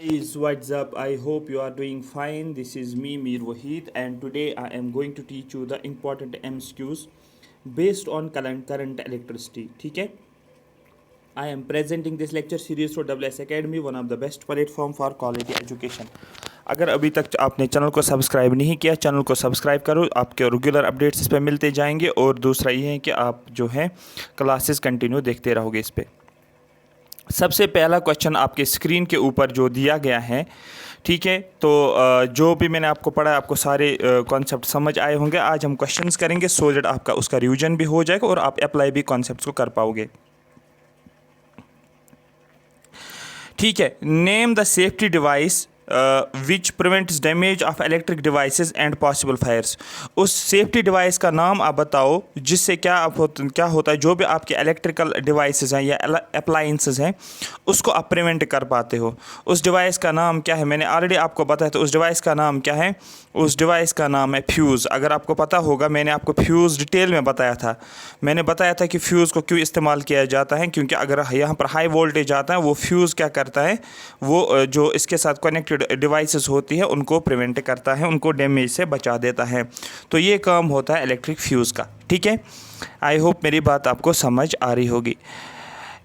Guys, what's up? I hope you are doing fine. This is me, Mir Wahid, and today I am going to teach you the important MCQs based on current electricity. ठीक है? I am presenting this lecture series through WS Academy, one of the best platform for quality education. अगर अभी तक आपने channel को subscribe नहीं किया, channel को सब्सक्राइब करो, आपके रेगुलर अपडेट्स इस पर मिलते जाएंगे। और दूसरा ये है कि आप जो है क्लासेस कंटिन्यू देखते रहोगे इस पर। सबसे पहला क्वेश्चन आपके स्क्रीन के ऊपर जो दिया गया है, ठीक है, तो जो भी मैंने आपको पढ़ा आपको सारे कॉन्सेप्ट समझ आए होंगे। आज हम क्वेश्चंस करेंगे सो दैट आपका उसका रिवीजन भी हो जाएगा और आप अप्लाई भी कॉन्सेप्ट्स को कर पाओगे। ठीक है, name the safety device which prevents damage of electric devices and possible fires. उस सेफ्टी डिवाइस का नाम आप बताओ जिससे क्या होता है, जो भी आपके इलेक्ट्रिकल डिवाइसेस हैं या अप्लायंसेस हैं उसको आप प्रिवेंट कर पाते हो। उस डिवाइस का नाम क्या है, मैंने ऑलरेडी आपको बताया। तो उस डिवाइस का नाम क्या है? उस डिवाइस का नाम है फ्यूज़। अगर आपको पता होगा, मैंने आपको फ्यूज़ डिटेल में बताया था। मैंने बताया था कि फ्यूज़ को क्यों इस्तेमाल किया जाता है, क्योंकि अगर यहाँ पर हाई वोल्टेज आता है, वो फ्यूज़ क्या करता है, वो जो इसके साथ कनेक्टेड डिवाइसेस होती है उनको प्रिवेंट करता है, उनको डैमेज से बचा देता है। तो ये काम होता है इलेक्ट्रिक फ्यूज़ का। ठीक है, आई होप मेरी बात आपको समझ आ रही होगी।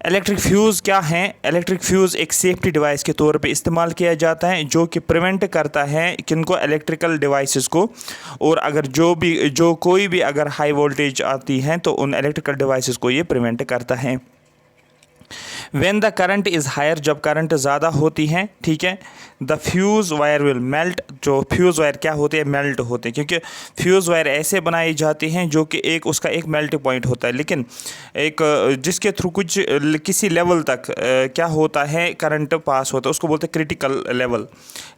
इलेक्ट्रिक फ्यूज़ क्या है? इलेक्ट्रिक फ्यूज़ एक सेफ्टी डिवाइस के तौर पे इस्तेमाल किया जाता है जो कि प्रिवेंट करता है किनको, इलेक्ट्रिकल डिवाइसेस को। और अगर जो कोई भी अगर हाई वोल्टेज आती है तो उन इलेक्ट्रिकल डिवाइसेस को ये प्रिवेंट करता है। When the current is higher, जब करंट ज़्यादा होती है, ठीक है, the fuse wire will melt. जो फ्यूज़ वायर क्या होते हैं, मेल्ट होते हैं, क्योंकि फ्यूज़ वायर ऐसे बनाई जाती हैं जो कि उसका एक मेल्टिंग पॉइंट होता है, लेकिन एक जिसके थ्रू किसी लेवल तक क्या होता है, करंट पास होता है, उसको बोलते हैं क्रिटिकल लेवल।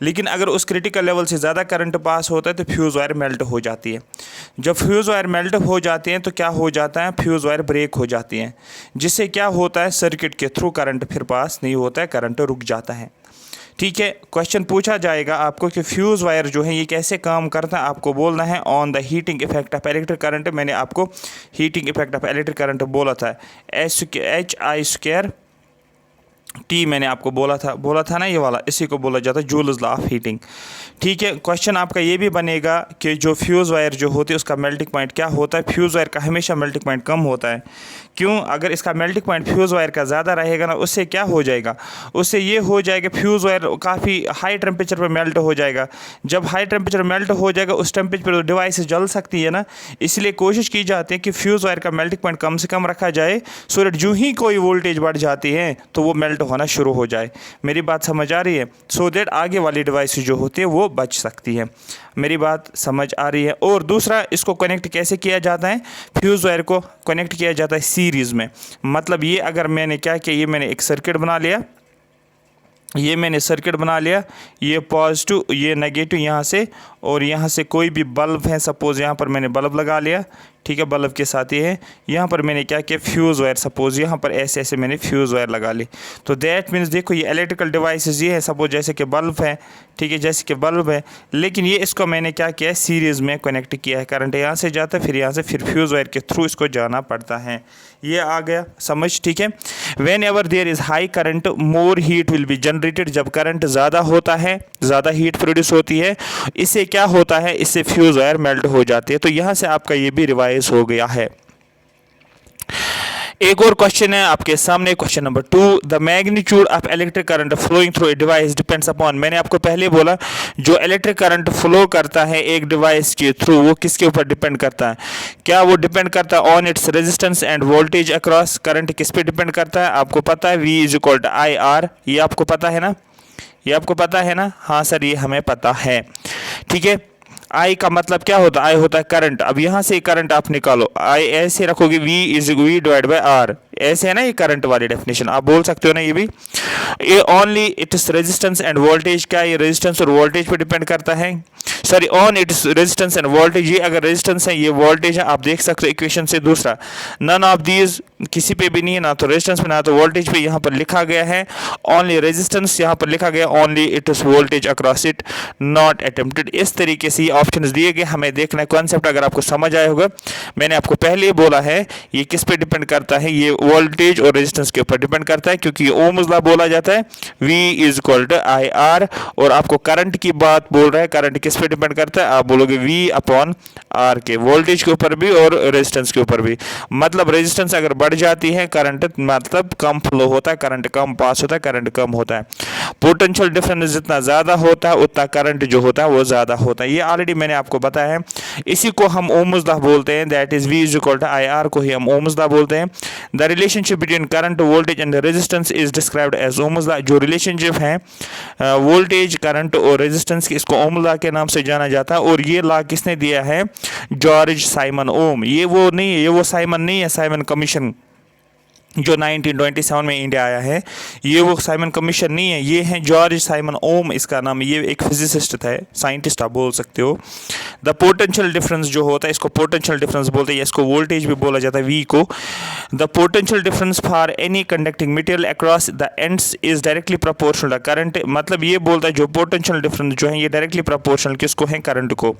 लेकिन अगर उस क्रिटिकल लेवल से ज़्यादा करंट पास होता है तो फ्यूज़ वायर मेल्ट हो जाती है। जब फ्यूज़ वायर मेल्ट हो जाती हैं तो क्या हो जाता है, फ्यूज़ वायर ब्रेक हो जाती हैं, जिससे क्या होता है, सर्किट के थ्रू करंट फिर पास नहीं होता है, करंट रुक जाता है। ठीक है, क्वेश्चन पूछा जाएगा आपको कि फ्यूज़ वायर जो है ये कैसे काम करता है। आपको बोलना है on the heating effect of electric current. मैंने आपको heating effect of electric current बोला था, HI² T मैंने आपको बोला था ना, ये वाला, इसी को बोला जाता है जूल्स लॉ ऑफ हीटिंग। ठीक है, क्वेश्चन आपका ये भी बनेगा कि जो फ्यूज़ वायर जो होती है उसका मेल्टिंग पॉइंट क्या होता है। फ्यूज़ वायर का हमेशा मेल्टिंग पॉइंट कम होता है। क्यों? अगर इसका मेल्टिंग पॉइंट फ्यूज़ वायर का ज़्यादा रहेगा ना, उससे क्या हो जाएगा, उससे ये हो जाएगा फ्यूज़ वायर काफ़ी हाई टेम्परेचर पर मेल्ट हो जाएगा। जब हाई टेम्परेचर मेल्ट हो जाएगा उस टेम्परेचर पर डिवाइस जल सकती है ना, इसलिए कोशिश की जाती है कि फ्यूज़ वायर का मेल्टिंग पॉइंट कम से कम रखा जाए, सो दैट जो ही कोई वोल्टेज बढ़ जाती है तो वो मेल्ट होना शुरू हो जाए। मेरी बात समझ आ रही है? सो दैट आगे वाली डिवाइस जो होती है वो बच सकती है। मेरी बात समझ आ रही है? और दूसरा, इसको कनेक्ट कैसे किया जाता है? फ्यूज़ वायर को कनेक्ट किया जाता है सीरीज़ में। मतलब ये अगर मैंने क्या किया, ये मैंने एक सर्किट बना लिया, ये पॉजिटिव ये नेगेटिव यहाँ से, और यहाँ से कोई भी बल्ब है, सपोज़ यहाँ पर मैंने बल्ब लगा लिया, ठीक है, बल्ब के साथ ये है। यहाँ पर मैंने क्या किया, फ्यूज़ वायर, सपोज़ यहाँ पर ऐसे मैंने फ्यूज़ वायर लगा ली। तो दैट मीन्स देखो ये इलेक्ट्रिकल डिवाइसेस ये है, सपोज़ जैसे कि बल्ब है, ठीक है, जैसे कि बल्ब है, लेकिन ये इसको मैंने क्या किया है, सीरीज़ में कनेक्ट किया है। करंट यहाँ से जाता है, फिर यहाँ से फिर फ्यूज़ वायर के थ्रू इसको जाना पड़ता है। ये आ गया समझ? ठीक है, whenever there is high current more heat will be generated. जब करंट ज़्यादा होता है, ज़्यादा हीट प्रोड्यूस होती है, इससे क्या होता है, इससे फ्यूज़ वायर मेल्ट हो जाती है। तो यहाँ से आपका ये भी रिवाइज हो गया है। एक और क्वेश्चन है आपके सामने, question number 2, the magnitude of electric current flowing through a device depends upon. मैंने आपको पहले बोला जो इलेक्ट्रिक करंट फ्लो करता है एक डिवाइस के थ्रू, वो किसके ऊपर डिपेंड करता है? क्या वो डिपेंड करता है on its resistance end voltage across. Current किस पे डिपेंड करता है? आपको पता है V=IR। ये आपको पता है ना, ये आपको पता है ना? हाँ सर, ये हमें पता है। ठीक है, I का मतलब क्या होता है? I होता है करंट। अब यहाँ से करंट आप निकालो, I ऐसे रखोगे, V/R, ऐसे है ना, ये करंट वाली डेफिनेशन आप बोल सकते हो ना। ये भी ये only its resistance end voltage, क्या ये रेजिस्टेंस और वोल्टेज पे डिपेंड करता है? Sorry on its resistance end voltage, ये अगर रेजिस्टेंस है ये वोल्टेज है, आप देख सकते हो इक्वेशन से। दूसरा नन ऑफ दीज, किसी पे भी नहीं है, ना तो रेजिस्टेंस पे ना तो वोल्टेज पे, यहाँ पर लिखा गया है ओनली रेजिस्टेंस, यहाँ पर लिखा गया only it is voltage across it not attempted. इस तरीके से ये ऑप्शन दिए गए, हमें देखना है कॉन्सेप्ट अगर आपको समझ आया होगा। मैंने आपको पहले ही बोला है ये किस पे डिपेंड करता है, ये वोल्टेज और रेजिस्टेंस के ऊपर डिपेंड करता है, क्योंकि ये ओम्स लॉ बोला जाता है V is equal to I R, और आपको करंट की बात बोल रहा है, करंट किस पे डिपेंड करता है, आप बोलोगे V अपॉन आर के, वोल्टेज के ऊपर भी और रेजिस्टेंस के ऊपर भी। मतलब रेजिस्टेंस अगर बढ़ जाती है करंट मतलब कम फ्लो होता है, करंट कम पास होता है, करंट कम होता है। पोटेंशियल डिफरेंस जितना ज़्यादा होता है उतना करंट जो होता है वो ज़्यादा होता है, ये ऑलरेडी मैंने आपको बताया है। इसी को हम ओम्स लॉ बोलते हैं, that is V is equal to I R को ही हम ओम्स लॉ बोलते हैं। The relationship between current voltage and resistance is described as Ohm's law. जो रिलेशनशिप है वोल्टेज करंट और रेजिस्टेंस की, इसको ओम लॉ के नाम से जाना जाता है। और ये लॉ किसने दिया है, जॉर्ज साइमन ओम। ये वो नहीं है, ये वो साइमन नहीं है, साइमन कमीशन जो 1927 में इंडिया आया है, ये वो साइमन कमीशन नहीं है, ये है जॉर्ज साइमन ओम इसका नाम। ये एक फिजिसिस्ट था, साइंटिस्ट आप बोल सकते हो। द पोटेंशियल डिफरेंस जो होता है इसको पोटेंशियल डिफरेंस बोलते हैं, इसको वोल्टेज भी बोला जाता है V को। The potential difference for any conducting material across the ends is directly proportional current. मतलब ये बोलता है जो पोटेंशियल डिफरेंस जो है ये डायरेक्टली प्रोपोर्शनल किसको है, करंट को।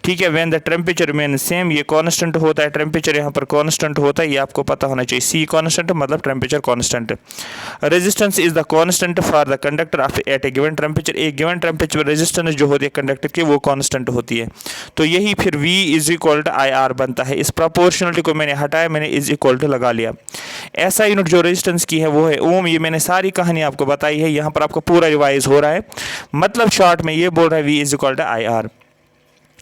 ठीक है, when the temperature remain same, ये कांस्टेंट होता है, टेम्परेचर यहाँ पर कांस्टेंट होता है, ये आपको पता होना चाहिए। C कांस्टेंट मतलब temperature constant. Resistance is the constant for the conductor of at a given temperature. एक गिवन टेम्परेचर पर रेजिस्टेंस जो होती है कंडक्टर की वो कांस्टेंट होती है। तो यही फिर V is equal to I R बनता है। इस प्रोपोर्शनलिटी को मैंने हटाया, मैंने इज इक्वल टू लगा लिया। ऐसा यूनिट जो रेजिस्टेंस की है वो है ओम। ये मैंने सारी कहानी आपको बताई है, यहाँ पर आपको पूरा रिवाइज हो रहा है। मतलब शॉर्ट में ये बोल रहा है V is equal to I R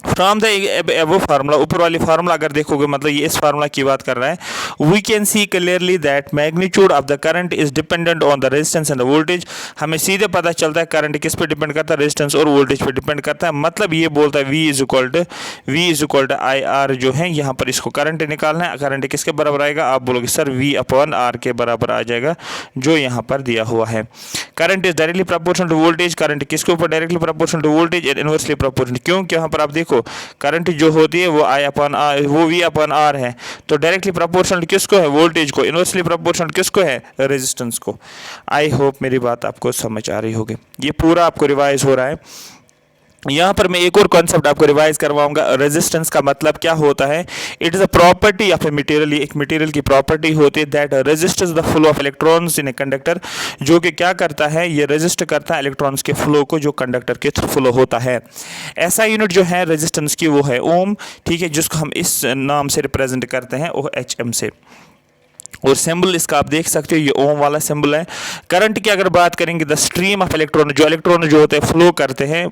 from the above formula. ऊपर वाली फार्मूला अगर देखोगे मतलब ये इस फार्मूला की बात कर रहा है। We can see clearly that magnitude of the current is dependent on the resistance and the voltage. हमें सीधे पता चलता है करंट किस पे डिपेंड करता है, रेजिस्टेंस और वोल्टेज पे डिपेंड करता है। मतलब ये बोलता है V is equal to I R जो है, यहाँ पर इसको करंट निकालना है। करंट किसके बराबर आएगा, आप बोलोगे सर V अपॉन आर के बराबर आ जाएगा, जो यहाँ पर दिया हुआ है। Current is directly proportional to voltage. Current किसके ऊपर, directly proportional to voltage and inversely proportional. क्यों, यहाँ पर आप देखो करंट जो होती है वो I अपॉन आर, वो V अपॉन आर है। तो डायरेक्टली प्रोपोर्शनल किसको है, वोल्टेज को। इनवर्सली प्रोपोर्शनल किसको है, रेजिस्टेंस को। आई होप मेरी बात आपको समझ आ रही होगी। ये पूरा आपको रिवाइज हो रहा है। यहाँ पर मैं एक और कॉन्सेप्ट आपको रिवाइज करवाऊंगा। रेजिस्टेंस का मतलब क्या होता है, it is a property of a material. एक मटेरियल की प्रॉपर्टी होती है that resists the flow of electrons in a conductor, जो कि क्या करता है, ये रेजिस्ट करता है इलेक्ट्रॉन्स के फ्लो को जो कंडक्टर के थ्रू फ्लो होता है। ऐसा यूनिट जो है रेजिस्टेंस की वो है ओम। ठीक है, जिसको हम इस नाम से रिप्रेजेंट करते हैं OHM से। और सिंबल इसका आप देख सकते हो, ये ओम वाला सिंबल है। करंट की अगर बात करेंगे, द स्ट्रीम ऑफ इलेक्ट्रॉन, जो इलेक्ट्रॉन जो होते हैं फ्लो करते हैं,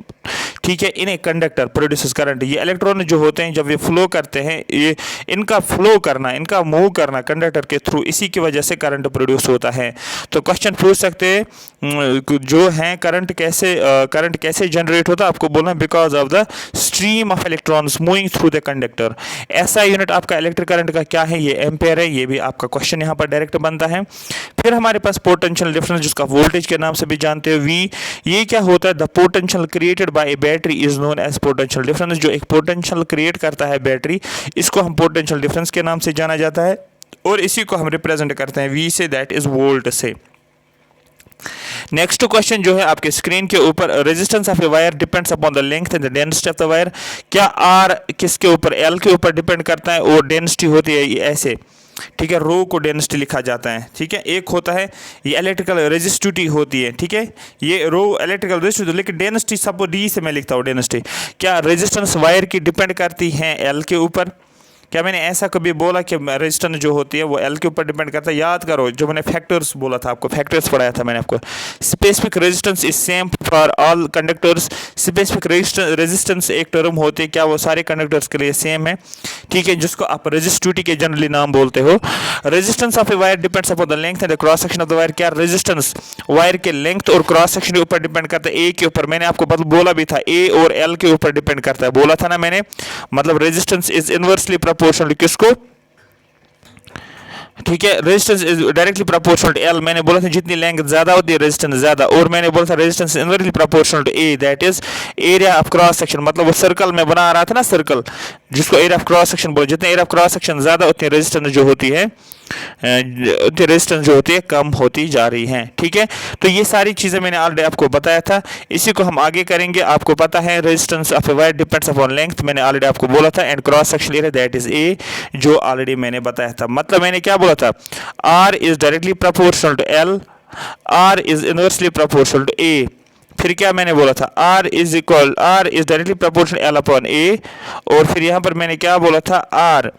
ठीक है, in a conductor produces current. ये इलेक्ट्रॉन जो होते हैं जब ये फ्लो करते हैं, ये इनका फ्लो करना, इनका मूव करना कंडक्टर के थ्रू, इसी की वजह से करंट प्रोड्यूस होता है। तो क्वेश्चन पूछ सकते हैं जो है करंट कैसे जनरेट होता है, आपको बोलना because of the stream of electrons moving through the conductor. ऐसा यूनिट आपका इलेक्ट्रिक करंट का क्या है, ये एम्पेयर है। ये भी आपका क्वेश्चन यहाँ पर डायरेक्ट बनता है। फिर हमारे पास पोटेंशियल डिफरेंस, जिसका वोल्टेज के नाम से भी जानते हो V। ये क्या होता है, the potential created by a battery is known as potential difference. जो एक पोटेंशियल क्रिएट करता है बैटरी, इसको हम पोटेंशियल डिफरेंस के नाम से जाना जाता है। और इसी को हम रिप्रेजेंट करते हैं V से, दैट इज वोल्ट से। नेक्स्ट क्वेश्चन जो है आपके स्क्रीन के ऊपर, resistance of a wire depends upon the length and the density of the wire. क्या R किसके ऊपर, L के ऊपर डिपेंड करता है, और डेंसिटी होती है ये ऐसे, ठीक है, रो को डेंसिटी लिखा जाता है। ठीक है, एक होता है ये इलेक्ट्रिकल रेजिस्टिविटी होती है। ठीक है, ये रो इलेक्ट्रिकल रेजिस्टिविटी, लेकिन डेंसिटी सब D से मैं लिखता हूँ डेंसिटी। क्या रेजिस्टेंस वायर की डिपेंड करती है L के ऊपर? क्या मैंने ऐसा कभी बोला कि रेजिस्टेंस जो होती है वो L के ऊपर डिपेंड करता है? याद करो जो मैंने फैक्टर्स बोला था, आपको फैक्टर्स पढ़ाया था मैंने आपको। Specific resistance is same for all conductors. Specific resistance एक टर्म होती है, क्या वो सारे कंडक्टर्स के लिए सेम है? ठीक है, जिसको आप रेजिस्टिविटी के जनरली नाम बोलते हो। Resistance of a wire depends upon the length and the cross section of the wire. क्या रेजिस्टेंस वायर के लेंथ और क्रॉस सेक्शन के ऊपर डिपेंड करता है? A के ऊपर। मैंने आपको बोला भी था A और L के ऊपर डिपेंड करता है, बोला था ना मैंने। मतलब रेजिस्टेंस इज इनवर्सली प्रोपोर्शनल किसको, ठीक है। Resistance is directly proportional to L, मैंने बोला था जितनी लेंथ ज्यादा होती है रेजिस्टेंस ज्यादा, और मैंने बोला था resistance inversely proportional to A, that is area of cross section, मतलब वो सर्कल में बना रहा था ना, सर्कल जिसको एरिया ऑफ क्रॉस सेक्शन बोले, जितने एरिया ऑफ क्रॉस सेक्शन ज्यादा उतनी रेजिस्टेंस जो होती है रेजिस्टेंस जो होती है कम होती जा रही है। ठीक है, तो ये सारी चीज़ें मैंने ऑलरेडी आपको बताया था, इसी को हम आगे करेंगे। आपको पता है resistance of a wire depends upon length, मैंने ऑलरेडी आपको बोला था, and cross section area that is a, जो ऑलरेडी मैंने बताया था। मतलब मैंने क्या बोला था, R is directly proportional to L, R is inversely proportional to A. फिर क्या मैंने बोला था, R is directly proportional L upon A, और फिर यहाँ पर मैंने क्या बोला था, R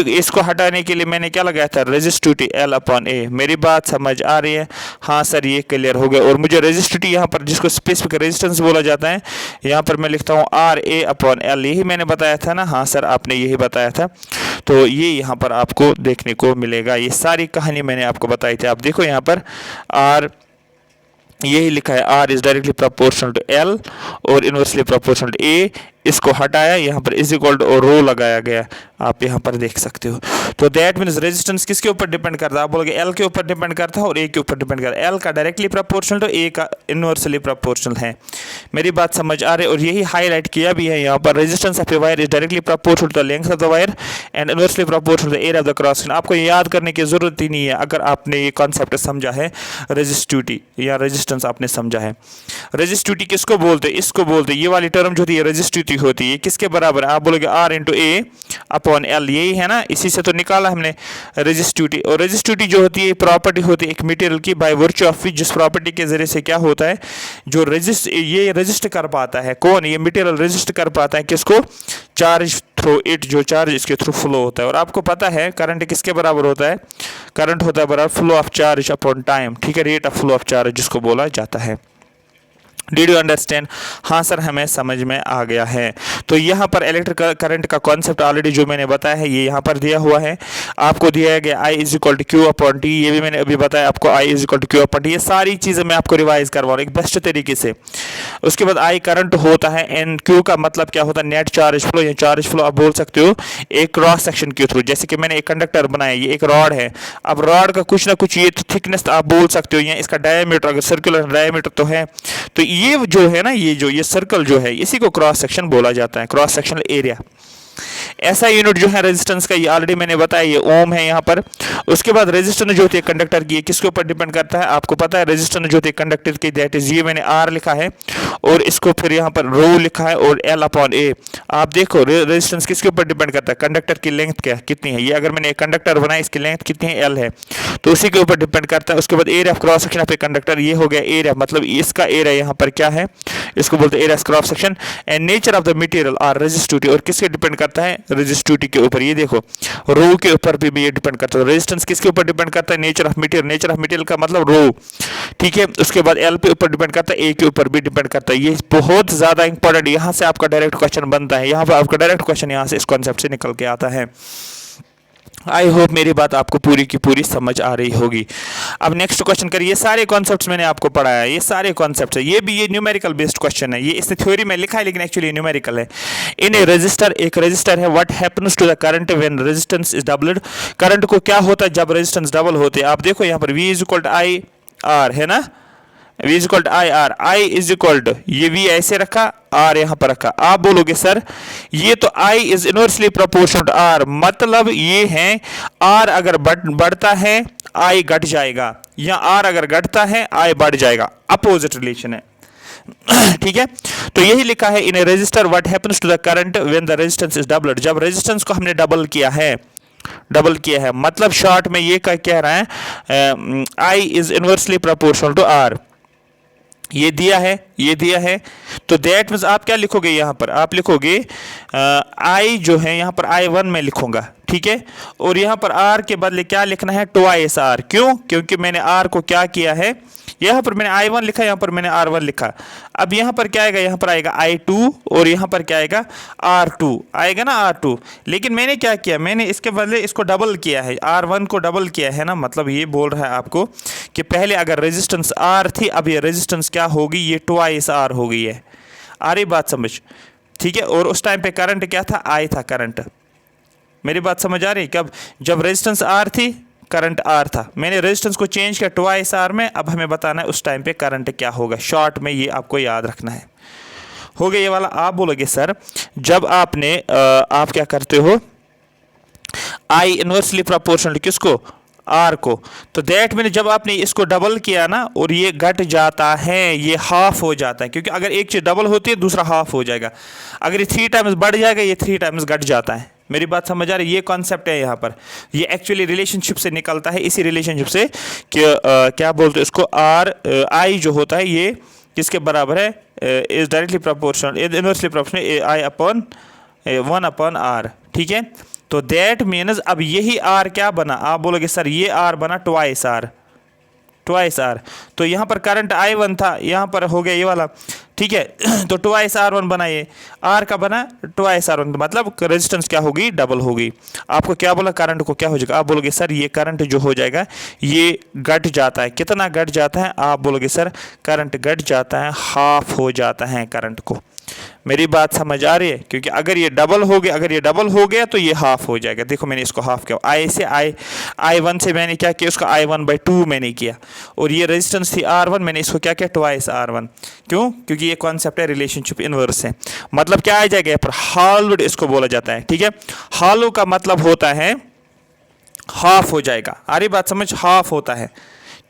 इसको हटाने के लिए मैंने क्या लगाया था, रेजिस्टिविटी L अपॉन A। मेरी बात समझ आ रही है? हाँ सर, ये क्लियर हो गया। और मुझे रेजिस्टिविटी यहाँ पर जिसको स्पेसिफिक रेजिस्टेंस बोला जाता है, यहाँ पर मैं लिखता हूँ RA अपॉन L, यही मैंने बताया था ना? हाँ सर, आपने यही बताया था। तो ये यहाँ पर आपको देखने को मिलेगा, ये सारी कहानी मैंने आपको बताई थी। आप देखो यहाँ पर R यही लिखा है, R is directly proportional to L और इनवर्सली प्रोपोर्शनल टू ए, इसको हटाया, यहाँ पर इज इक्वल टू और रो लगाया गया, आप यहाँ पर देख सकते हो। तो दैट मीन्स रेजिस्टेंस किसके ऊपर डिपेंड करता है, आप बोलोगे एल के ऊपर डिपेंड करता है और ए के ऊपर डिपेंड करता है। एल का डायरेक्टली प्रोपोर्शनल तो ए का इनवर्सली प्रोपोर्शनल है। मेरी बात समझ आ रही है? और यही हाईलाइट किया भी है यहाँ पर, resistance of a wire is directly proportional to the length of the wire and inversely proportional to the area of the cross section. आपको याद करने की जरूरत ही नहीं है अगर आपने ये कॉन्सेप्ट समझा है, रेजिस्टिविटी या रेजिस्टेंस आपने समझा है। रेजिस्टिविटी किसको बोलते हैं? इसको बोलते हैं, ये वाली टर्म जो होती है रेजिस्टिविटी होती है, किसके बराबर है? आप बोलोगे R into A upon L, यही है ना? इसी से तो निकाला हमने रेजिस्टिविटी। और रेजिस्टिविटी जो होती है प्रॉपर्टी होती है एक मटेरियल की, बाय वर्च्यू ऑफ विच, जिस प्रॉपर्टी के जरिए से क्या होता है, जो ये रेजिस्ट कर पाता है, कौन? ये मटेरियल रेजिस्ट कर पाता है किसको? चार्ज थ्रू इट, जो चार्ज इसके थ्रू फ्लो होता है। और आपको पता है करंट किसके बराबर होता है? करंट होता है बराबर flow of charge upon time. ठीक है, rate of flow of charge जिसको बोला जाता है। Did you understand? हाँ सर, हमें समझ में आ गया है। तो यहाँ पर इलेक्ट्रिक करंट का कॉन्सेप्ट ऑलरेडी जो मैंने बताया है, ये यहाँ पर दिया हुआ है। आपको दिया गया I is equal to Q upon T, ये भी मैंने अभी बताया आपको, I is equal to Q upon T. ये सारी चीज़ें मैं आपको रिवाइज करवा रहा हूँ एक बेस्ट तरीके से। उसके बाद I करंट होता है, एंड क्यू का मतलब क्या होता है? नेट चार्ज फ्लो या चार्ज फ्लो आप बोल सकते हो एक क्रॉस सेक्शन के थ्रू। जैसे कि मैंने एक कंडक्टर बनाया, ये एक रॉड है, अब रॉड का कुछ ना कुछ ये थिकनेस आप बोल सकते हो, या इसका डायमीटर अगर सर्कुलर डायमीटर तो है, तो ये जो है ना, ये सर्कल जो है, इसी को क्रॉस सेक्शन बोला जाता है, क्रॉस सेक्शनल एरिया। ऐसा यूनिट जो है रेजिस्टेंस का, ये ऑलरेडी मैंने बताया, ये ओम है यहाँ पर। उसके बाद रेजिस्टेंस जो होती है कंडक्टर की, किसके ऊपर डिपेंड करता है? आपको पता है रेजिस्टेंस जो होती है कंडक्टर की, दैट इज, ये मैंने आर लिखा है और इसको फिर यहाँ पर रो लिखा है और एल अपॉन ए। आप देखो रेजिस्टेंस किसके ऊपर डिपेंड करता है? कंडक्टर की लेंथ क्या कितनी है, ये अगर मैंने एक कंडक्टर बनाया, इसकी लेंथ कितनी है? एल है, तो उसी के ऊपर डिपेंड करता है। उसके बाद area of cross section of a conductor, ये हो गया एरिया, मतलब इसका एरिया यहाँ पर क्या है, इसको बोलते हैं area cross section. And nature of the material are resistivity, और किसके डिपेंड करता है? रेजिस्टिविटी के ऊपर। ये देखो रो के ऊपर भी ये डिपेंड करता है। रेजिस्टेंस किसके ऊपर डिपेंड करता है? Nature of material, nature of material का मतलब रो। ठीक है, उसके बाद एल पे ऊपर डिपेंड करता है, ए के ऊपर भी डिपेंड करता है। ये बहुत ज्यादा इंपॉर्टेंट, यहाँ से आपका डायरेक्ट क्वेश्चन बनता है, यहाँ पर आपका डायरेक्ट क्वेश्चन यहाँ से इस कॉन्सेप्ट से निकल के आता है। आई होप मेरी बात आपको पूरी की पूरी समझ आ रही होगी। अब नेक्स्ट क्वेश्चन करिए। ये सारे कॉन्सेप्ट्स मैंने आपको पढ़ाया, ये सारे कॉन्सेप्ट्स है, ये न्यूमेरिकल बेस्ड क्वेश्चन है। ये इसने थ्योरी में लिखा है लेकिन एक्चुअली न्यूमेरिकल है। इन ए रजिस्टर, एक रजिस्टर है, what happens to the current when resistance is doubled, current को क्या होता है जब रेजिस्टेंस डबल होते हैं? आप देखो यहाँ पर V is equal to I R है ना, V is equal to I R, I is equal to, ये V ऐसे रखा, R यहाँ पर रखा। आप बोलोगे सर ये तो I is inversely proportional to R, मतलब ये है R अगर बढ़ता है I घट जाएगा, या R अगर घटता है I बढ़ जाएगा, अपोजिट रिलेशन है। ठीक है, तो यही लिखा है in a resistor what happens to the current when the resistance is doubled, जब रेजिस्टेंस को हमने डबल किया है, मतलब शॉर्ट में ये कह रहा है I is inversely proportional to R, ये दिया है। तो दैट मीन्स आप क्या लिखोगे यहाँ पर? आप लिखोगे I जो है यहाँ पर I1 में लिखूंगा, ठीक है, और यहाँ पर R के बदले क्या लिखना है? Twice R। क्यों? क्योंकि मैंने R को क्या किया है, यहाँ पर मैंने I1 लिखा, यहाँ पर मैंने R1 लिखा। अब यहाँ पर क्या आएगा? यहाँ पर आएगा I2 और यहाँ पर क्या आएगा? R2 आएगा ना, R2। लेकिन मैंने क्या किया? मैंने इसके बदले इसको डबल किया है, R1 को डबल किया है ना, मतलब ये बोल रहा है आपको कि पहले अगर रेजिस्टेंस R थी, अब ये रेजिस्टेंस क्या होगी? ये ट्वाइस R हो गई है। आ रही बात समझ? ठीक है, और उस टाइम पे करंट क्या था? I था करंट। मेरी बात समझ आ रही? कब? जब रेजिस्टेंस R थी, करंट आर था, मैंने रेजिस्टेंस को चेंज किया ट्वाइस आर में, अब हमें बताना है उस टाइम पे करंट क्या होगा। शॉर्ट में ये आपको याद रखना है। हो गया ये वाला। आप बोलोगे सर जब आपने आप क्या करते हो, आई इनवर्सली प्रोपोर्शनल किसको, आर को, तो दैट मीन जब आपने इसको डबल किया ना और ये घट जाता है, ये हाफ हो जाता है, क्योंकि अगर एक चीज़ डबल होती है दूसरा हाफ हो जाएगा। अगर ये 3 टाइम्स बढ़ जाएगा, ये 3 टाइम्स घट जाता है। मेरी बात समझ आ रही है? ये कॉन्सेप्ट है यहाँ पर, ये एक्चुअली रिलेशनशिप से निकलता है, इसी रिलेशनशिप से कि क्या बोलते हैं इसको, आर आई जो होता है ये किसके बराबर है, is directly proportional, inversely proportional I upon 1 upon R. ठीक है, तो दैट मीन्स अब यही आर क्या बना, आप बोलोगे सर ये आर बना ट्वाइस आर, ट्वाइस आर। तो यहाँ पर करंट I1 था, यहाँ पर हो गया ये वाला। ठीक है, तो ट्वाइस R1 बना, ये आर का बना ट्वाइस R1, मतलब रेजिस्टेंस क्या होगी, डबल होगी। आपको क्या बोला, करंट को क्या हो जाएगा, आप बोलोगे सर ये करंट जो हो जाएगा ये घट जाता है, कितना घट जाता है, आप बोलोगे सर करंट घट जाता है, हाफ हो जाता है करंट को। मेरी बात समझ आ रही है? क्योंकि अगर ये डबल हो गया, अगर ये डबल हो गया तो ये हाफ हो जाएगा। देखो मैंने इसको हाफ किया, I1 से मैंने क्या किया, उसका I1/2 मैंने किया, और ये रेजिस्टेंस थी R1, मैंने इसको क्या किया, ट्वाइस R1। क्यों? क्योंकि ये कॉन्सेप्ट है रिलेशनशिप इनवर्स है। मतलब क्या आ जाएगा यहाँ पर, हॉलोड इसको बोला जाता है। ठीक है, हॉलो का मतलब होता है हाफ हो जाएगा। आ रही बात समझ, हाफ होता है।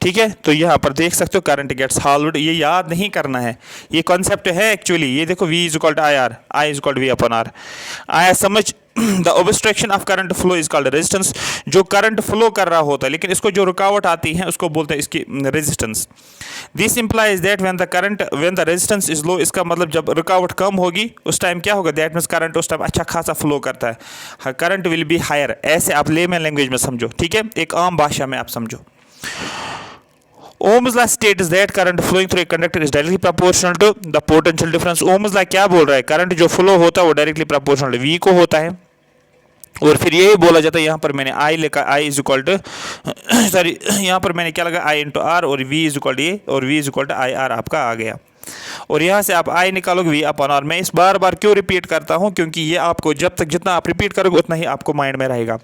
ठीक है, तो यहाँ पर देख सकते हो करंट गेट्स हॉलोड, ये याद नहीं करना है, ये कॉन्सेप्ट है एक्चुअली। ये देखो V is equal to I R, I is equal to V upon R. आया समझ? The obstruction of current flow is called resistance. जो करंट फ्लो कर रहा होता है लेकिन इसको जो रुकावट आती है उसको बोलते हैं इसकी resistance. This implies that when the resistance is low, इसका मतलब जब रुकावट कम होगी उस टाइम क्या होगा, दैट मीन्स करंट उस टाइम अच्छा खासा फ्लो करता है, करंट विल बी हायर। ऐसे आप लेमन लैंग्वेज में समझो। ठीक है, एक आम भाषा में आप समझो। Ohm's law states that current flowing through a conductor is directly proportional to the potential difference। Ohm's law क्या बोल रहा है, करंट जो फ्लो होता है वो डायरेक्टली प्रोपोर्शनल V को होता है, और फिर यही बोला जाता है। यहाँ पर मैंने I लिखा, I is equal to sorry, यहाँ पर मैंने क्या लगा, I इंटू आर, और V इज इक्वल टू ये, और V is equal to I R आपका आ गया। और यहाँ से आप I निकालोगे V अपॉन आर। मैं इस बार बार क्यों रिपीट करता हूँ, क्योंकि ये आपको जब तक जितना आप रिपीट करोगे उतना ही आपको माइंड में रहेगा।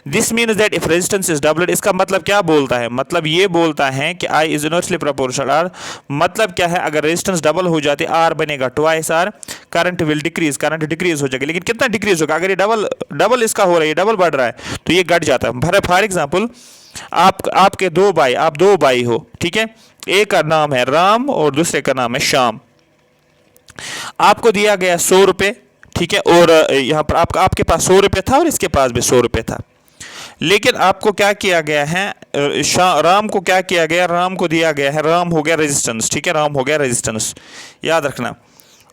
This means that if resistance is doubled, इसका मतलब क्या बोलता है, मतलब ये बोलता है कि I is inversely proportional R। मतलब क्या है, अगर रेजिस्टेंस डबल हो जाती है R बनेगा twice R, current will decrease, current decrease हो जाएगा। लेकिन कितना डिक्रीज होगा, अगर ये डबल इसका हो रहा है, ये डबल बढ़ रहा है तो ये घट जाता है। फॉर एग्जाम्पल आपके दो भाई, आप दो भाई हो, ठीक है, एक का नाम है राम और दूसरे का नाम है श्याम। आपको दिया गया 100 रुपये, ठीक है, और यहाँ पर आपके पास 100 रुपये था और इसके पास भी 100 रुपये था। लेकिन आपको क्या किया गया है, राम को क्या किया गया, राम को दिया गया है, राम हो गया रेजिस्टेंस। ठीक है, राम हो गया रेजिस्टेंस, याद रखना।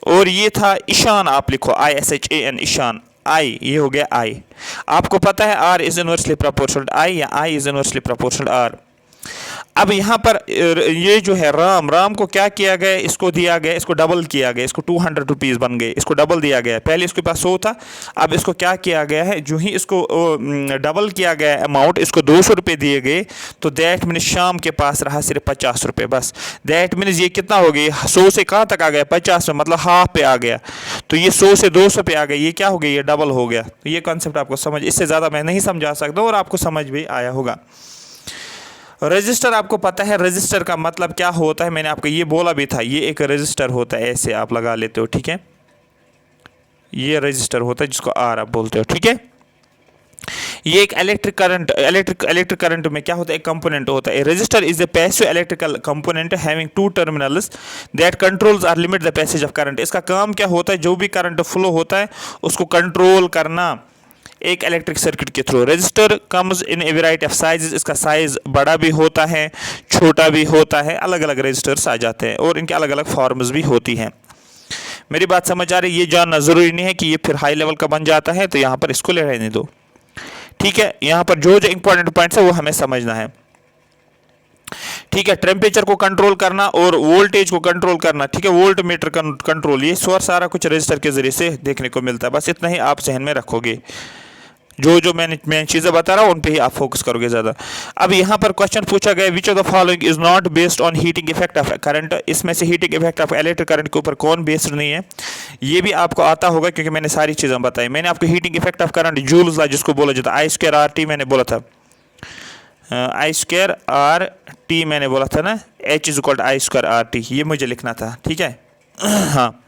और ये था ईशान, आप लिखो ISHAN, ईशान, आई, ये हो गया आई। आपको पता है R इज इनवर्सली प्रोपोर्शनल आई, या I is inversely proportional R। अब यहाँ पर ये जो है राम को क्या किया गया, इसको दिया गया, इसको डबल किया गया, इसको 200 रुपीज़ बन गए, इसको डबल दिया गया। पहले इसके पास 100 था, अब इसको क्या किया गया है, जो ही इसको डबल किया गया अमाउंट, इसको 200 रुपये दिए गए, तो दैट मीन्स शाम के पास रहा सिर्फ 50 रुपये बस। दैट मीन्स ये कितना हो गया, 100 से कहाँ तक आ गया, 50 में, मतलब हाफ पे आ गया। तो ये 100 से 200 पे आ गया, ये क्या हो गया, ये डबल हो गया। तो ये कॉन्सेप्ट आपको समझ, इससे ज़्यादा मैं नहीं समझा सकता और आपको समझ भी आया होगा। रजिस्टर आपको पता है, रजिस्टर का मतलब क्या होता है, मैंने आपको ये बोला भी था, ये एक रजिस्टर होता है, ऐसे आप लगा लेते हो। ठीक है, ये रजिस्टर होता है जिसको आर आप बोलते हो। ठीक है, ये एक इलेक्ट्रिक करंट में क्या होता है, एक कंपोनेंट होता है। Resistor is a passive electrical component having 2 terminals that controls or limit the passage of current. इसका काम क्या होता है, जो भी करंट फ्लो होता है उसको कंट्रोल करना एक इलेक्ट्रिक सर्किट के through. Register comes in A variety of sizes, इसका साइज बड़ा भी होता है, छोटा भी होता है, अलग अलग रजिस्टर्स आ जाते हैं और इनके अलग अलग फॉर्म्स भी होती हैं। मेरी बात समझ आ रही है? ये जानना जरूरी नहीं है कि ये फिर हाई लेवल का बन जाता है, तो यहाँ पर इसको ले रहने दो। ठीक है, यहाँ पर जो इंपॉर्टेंट पॉइंट्स है वो हमें समझना है। ठीक है, टेम्परेचर को कंट्रोल करना और वोल्टेज को कंट्रोल करना। ठीक है, वोल्ट मीटर कंट्रोल, ये सारा कुछ रजिस्टर के जरिए से देखने को मिलता है। बस इतना ही आप जहन में रखोगे, जो मैं चीज़ें बता रहा हूँ उन पे ही आप फोकस करोगे ज़्यादा। अब यहाँ पर क्वेश्चन पूछा गया, विच of the following is not based on heating effect of current. इसमें से heating effect of electric current के ऊपर कौन बेस्ड नहीं है, ये भी आपको आता होगा क्योंकि मैंने सारी चीज़ें बताई। मैंने आपको heating effect of current joules law जिसको बोला जाता है, I² RT मैंने बोला था, आई स्क्वायर आर टी मैंने बोला था ना, H is equal to I square R T, ये मुझे लिखना था, ठीक है। हाँ,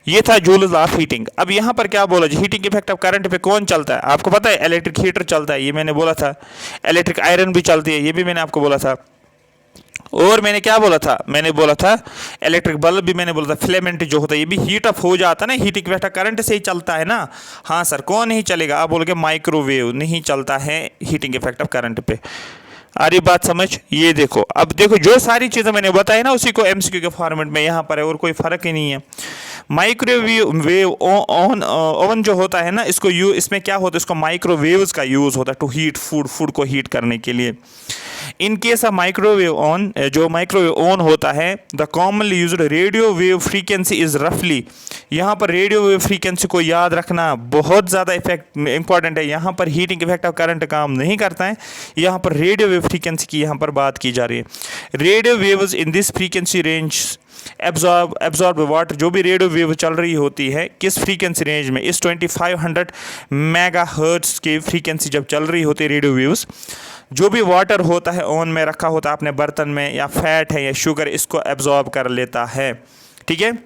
ये था जूल्स ऑफ हीटिंग। अब यहाँ पर क्या बोला जी, हीटिंग इफेक्ट ऑफ करंट पे कौन चलता है? आपको पता है इलेक्ट्रिक हीटर चलता है, ये मैंने बोला था। इलेक्ट्रिक आयरन भी चलती है, ये भी मैंने आपको बोला था। और मैंने क्या बोला था? मैंने बोला था इलेक्ट्रिक बल्ब भी मैंने बोला था, फिलामेंट जो होता है ये भी हीट अप हो जाता है ना, हीटिंग इफेक्ट करंट से ही चलता है ना। हाँ सर, कौन नहीं चलेगा? आप बोलोगे माइक्रोवेव नहीं चलता है हीटिंग इफेक्ट ऑफ करंट पे। आ रही बात समझ? ये देखो, अब देखो जो सारी चीज़ें मैंने बताई ना उसी को एमसीक्यू के फॉर्मेट में यहाँ पर है, और कोई फ़र्क ही नहीं है। माइक्रोवेव ओवन जो होता है ना, इसमें क्या होता है, इसको माइक्रोवेव्स का यूज़ होता है टू हीट फूड को हीट करने के लिए। In case of microwave oven, जो माइक्रोवेव ओवन होता है, the commonly used radio wave frequency is रफली, यहाँ पर रेडियो वेव फ्रीक्वेंसी को याद रखना बहुत ज़्यादा इंपॉर्टेंट है। यहाँ पर हीटिंग इफेक्ट ऑफ करंट काम नहीं करता है, यहाँ पर रेडियो वेव फ्रीक्वेंसी की यहाँ पर बात की जा रही है। Radio waves in this frequency range absorb water, जो भी रेडियो वेव चल रही होती है किस फ्रीक्वेंसी रेंज में, इस 2500 मेगाहर्ट्ज़ की फ्रीक्वेंसी जब चल रही होती है रेडियो वेव्स, जो भी वाटर होता है ओवन में रखा होता है अपने बर्तन में, या फैट है या शुगर, इसको एब्जॉर्ब कर लेता है, ठीक है।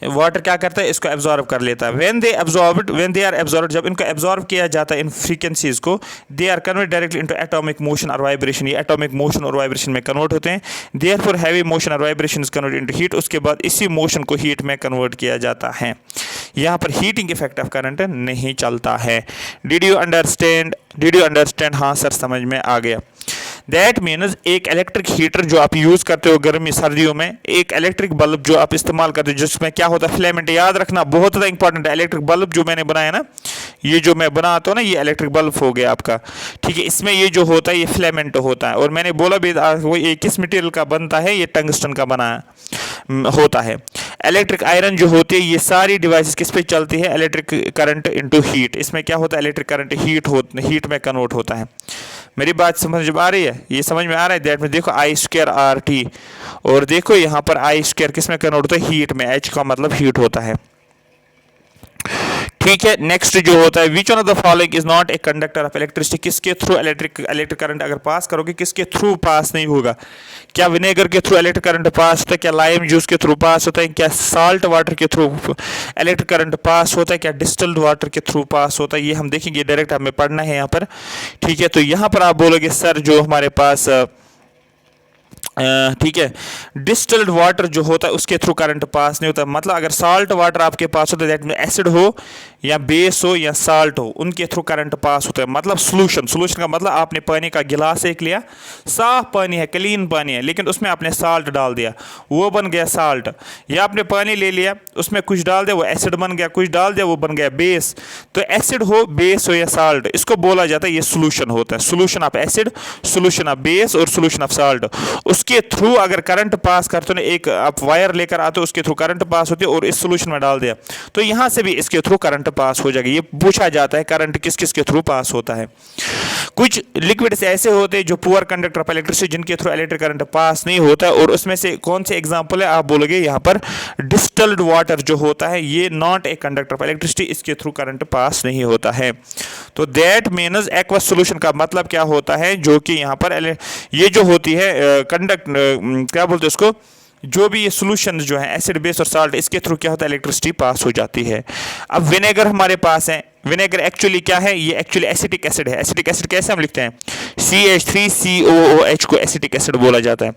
वाटर क्या करता है, इसको एब्जॉर्ब कर लेता है। व्हेन दे आर एब्जॉर्ब, जब इनको एब्जॉर्ब किया जाता है इन फ्रीक्वेंसीज को, they are convert directly into atomic motion और वाइब्रेशन, ये एटॉमिक मोशन और वाइब्रेशन में कन्वर्ट होते हैं। देयरफॉर हैवी मोशन और vibration is convert into heat, उसके बाद इसी मोशन को हीट में कन्वर्ट किया जाता है। यहाँ पर हीटिंग इफेक्ट ऑफ करंट नहीं चलता है। Did you understand? हाँ सर, समझ में आ गया। दैट मीन्स एक इलेक्ट्रिक हीटर जो आप यूज़ करते हो गर्मी सर्दियों में, एक इलेक्ट्रिक बल्ब जो आप इस्तेमाल करते हो जिसमें क्या होता है, फिलामेंट, याद रखना बहुत ज़्यादा इंपॉर्टेंट है। इलेक्ट्रिक बल्ब जो मैंने बनाया ना, ये जो मैं बनाता हूँ ना, ये इलेक्ट्रिक बल्ब हो गया आपका, ठीक है। इसमें ये जो होता है ये फिलामेंट होता है, और मैंने बोला भी वो ये किस मटेरियल का बनता है, ये टंगस्टन का बना होता है। इलेक्ट्रिक आयरन जो होती है, ये सारी डिवाइसेस किस पे चलती है, इलेक्ट्रिक करंट इनटू हीट। इसमें क्या होता है, इलेक्ट्रिक करंट हीट में कन्वर्ट होता है। मेरी बात समझ में आ रही है? ये समझ में आ रहा है? दैट में देखो आई स्क्वायर आर टी, और देखो यहाँ पर आई स्क्वायर किस में कन्वर्ट होता है, हीट में। एच का मतलब हीट होता है, ठीक है। नेक्स्ट जो होता है, which one of the following is not a conductor of electricity, किसके थ्रू इलेक्ट्रिक करंट अगर पास करोगे, किसके थ्रू पास नहीं होगा? क्या विनेगर के थ्रू इलेक्ट्रिक करंट पास होता है? क्या लाइम जूस के थ्रू पास होता है? क्या साल्ट वाटर के थ्रू इलेक्ट्रिक करंट पास होता है? क्या डिस्टिल्ड वाटर के थ्रू पास होता है? ये हम देखेंगे, डायरेक्ट हमें पढ़ना है यहाँ पर, ठीक है। तो यहाँ पर आप बोलोगे सर जो हमारे पास ठीक है, डिस्टिल्ड वाटर जो होता है उसके थ्रू करंट पास नहीं होता। मतलब अगर साल्ट वाटर आपके पास होता है, दैट में एसिड हो या बेस हो या साल्ट हो, उनके थ्रू करंट पास होता है। मतलब सोल्यूशन का मतलब आपने पानी का गिलास एक लिया, साफ पानी है, क्लीन पानी है, लेकिन उसमें आपने साल्ट डाल दिया, वो बन गया साल्ट। या आपने पानी ले लिया, उसमें कुछ डाल दिया, वो एसिड बन गया, कुछ डाल दिया, वो बन गया बेस। तो एसिड हो, बेस हो या साल्ट, इसको बोला जाता है, ये सोल्यूशन होता है। Solution of acid, solution of base और सोल्यूशन ऑफ साल्ट, उसके थ्रू अगर करंट पास करते हो, एक आप वायर लेकर आते हो, उसके थ्रू करंट पास होती है, और इस सोल्यूशन में डाल दिया, तो यहां से भी इसके थ्रू करंट पास हो जाएगा। ये पूछा जाता है करंट किस किस के थ्रू पास होता है। कुछ लिक्विड्स ऐसे होते हैं जो पुअर कंडक्टर ऑफ इलेक्ट्रिसिटी, जिनके थ्रू इलेक्ट्रिक करंट पास नहीं होता है, और उसमें से कौन से एग्जांपल है? आप बोलोगे यहाँ पर डिस्टिल्ड वाटर जो होता है, ये not a conductor of electricity, इसके थ्रू करंट पास नहीं होता है। तो दैट मीन्स एक्वस सोल्यूशन का मतलब क्या होता है, जो कि यहाँ पर ये जो होती है क्या बोलते हैं उसको, जो भी ये सोल्यूशन जो है एसिड बेस और साल्ट, इसके थ्रू क्या होता है, इलेक्ट्रिसिटी पास हो जाती है। अब विनेगर हमारे पास है, विनेगर एक्चुअली क्या है, ये एक्चुअली एसिटिक एसिड है। एसिटिक एसिड कैसे हम लिखते हैं, CH3COOH को एसिटिक एसिड बोला जाता है।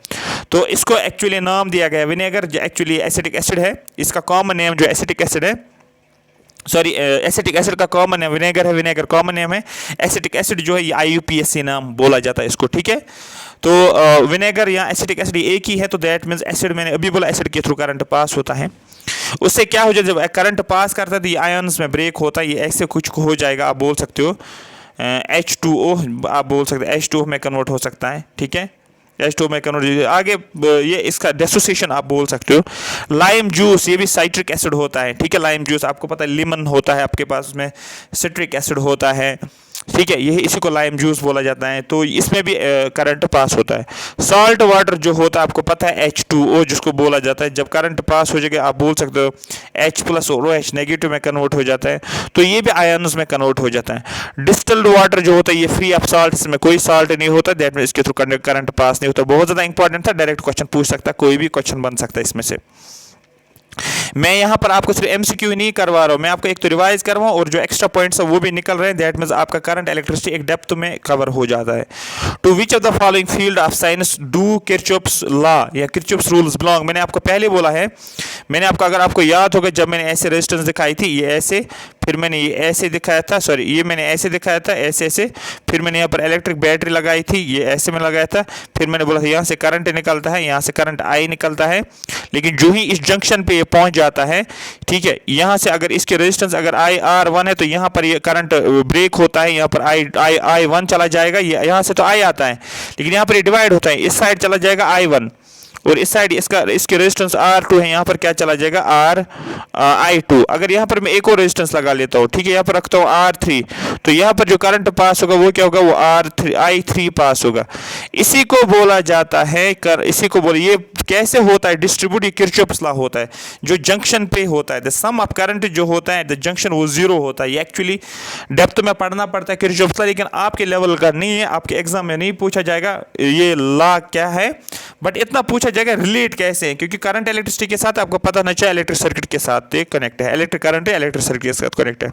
तो इसको एक्चुअली नाम दिया गया विनेगर, जो एक्चुअली एसिटिक एसिड है, इसका कॉमन नेम जो एसिटिक एसिड है, सॉरी एसिटिक एसिड का कॉमन नेम विनेगर है, विनेगर कॉमन नेम है। एसिटिक एसिड जो है ये IUPAC नाम बोला जाता है इसको, ठीक है। तो विनेगर या एसिटिक एसिड एक ही है, तो दैट मीन्स एसिड, मैंने अभी बोला एसिड के थ्रू करंट पास होता है। उससे क्या हो जाता है, जब करंट पास करता है तो ये आयन्स में ब्रेक होता है, ये ऐसे कुछ हो जाएगा, आप बोल सकते हो H2O, आप बोल सकते हो H2O में कन्वर्ट हो सकता है, ठीक है। H2O में कन्वर्ट, आगे ये इसका डिसोसिएशन आप बोल सकते हो। लाइम जूस, ये भी साइट्रिक एसिड होता है, ठीक है। लाइम जूस आपको पता है, लेमन होता है आपके पास, उसमें सिट्रिक एसिड होता है, ठीक है, यही इसी को लाइम जूस बोला जाता है, तो इसमें भी करंट पास होता है। सॉल्ट वाटर जो होता है आपको पता है H2O जिसको बोला जाता है, जब करंट पास हो जाएगा आप बोल सकते हो H प्लस और OH नेगेटिव में कन्वर्ट हो जाता है, तो ये भी आयन्स में कन्वर्ट हो जाता है। डिस्टिल्ड वाटर जो होता है ये फ्री ऑफ सॉल्ट, इसमें कोई सॉल्ट नहीं होता, दैट मीन इसके थ्रू करंट पास नहीं होता। बहुत ज़्यादा इंपॉर्टेंट था, डायरेक्ट क्वेश्चन पूछ सकता है, कोई भी क्वेश्चन बन सकता है इसमें से। मैं यहाँ पर आपको सिर्फ MCQ नहीं करवा रहा हूँ, मैं आपको एक तो रिवाइज करवाऊँ और जो एक्स्ट्रा पॉइंट्स है वो भी निकल रहे हैं, दैट मीन्स आपका करंट इलेक्ट्रिसिटी एक डेप्थ में कवर हो जाता है। To which of the following field of science do Kirchhoff's law या किरचॉफ्स रूल्स बिलोंग। मैंने आपको पहले बोला है, मैंने आपको, अगर आपको याद होगा, जब मैंने ऐसे रेजिस्टेंस दिखाई थी, ये ऐसे, फिर मैंने ये ऐसे दिखाया था, सॉरी ये मैंने ऐसे दिखाया था, ऐसे ऐसे, फिर मैंने यहाँ पर इलेक्ट्रिक बैटरी लगाई थी, ये ऐसे में लगाया था, फिर मैंने बोला था यहाँ से करंट निकलता है, यहाँ से करंट आई निकलता है, लेकिन जो ही इस जंक्शन पे ये पहुंच जाता है, ठीक है, यहाँ से अगर इसके रेजिस्टेंस अगर IR1 है तो यहाँ पर ये करंट ब्रेक होता है, यहाँ पर I1 चला जाएगा, ये यहाँ से तो I आता है, लेकिन यहाँ पर ये डिवाइड होता है, इस साइड चला जाएगा I1 और इस साइड इसके रेजिस्टेंस R2 है, यहाँ पर क्या चला जाएगा I2। अगर यहाँ पर मैं एक और रेजिस्टेंस लगा लेता हूँ, ठीक है, यहाँ पर रखता हूँ R3, तो यहाँ पर जो करंट पास होगा वो क्या होगा, वो I3 पास होगा। इसी को बोला जाता है इसी को बोले, ये कैसे होता है डिस्ट्रीब्यूट, ये किरचॉफ्स लॉ होता है, जो जंक्शन पे होता है, द सम ऑफ करंट जो होता है द जंक्शन वो जीरो होता है। ये एक्चुअली डेप्थ में पढ़ना पड़ता है किरचॉफ्स लॉ, लेकिन आपके लेवल का नहीं है, आपके एग्जाम में नहीं पूछा जाएगा ये लॉ क्या है, बट इतना पूछा जाएगा रिलेट कैसे है, क्योंकि करंट इलेक्ट्रिसिटी के साथ आपको पता नहीं चाहिए इलेक्ट्रिक सर्किट के साथ कनेक्ट है, इलेक्ट्रिक करंट है इलेक्ट्रिक सर्किट के साथ कनेक्ट है।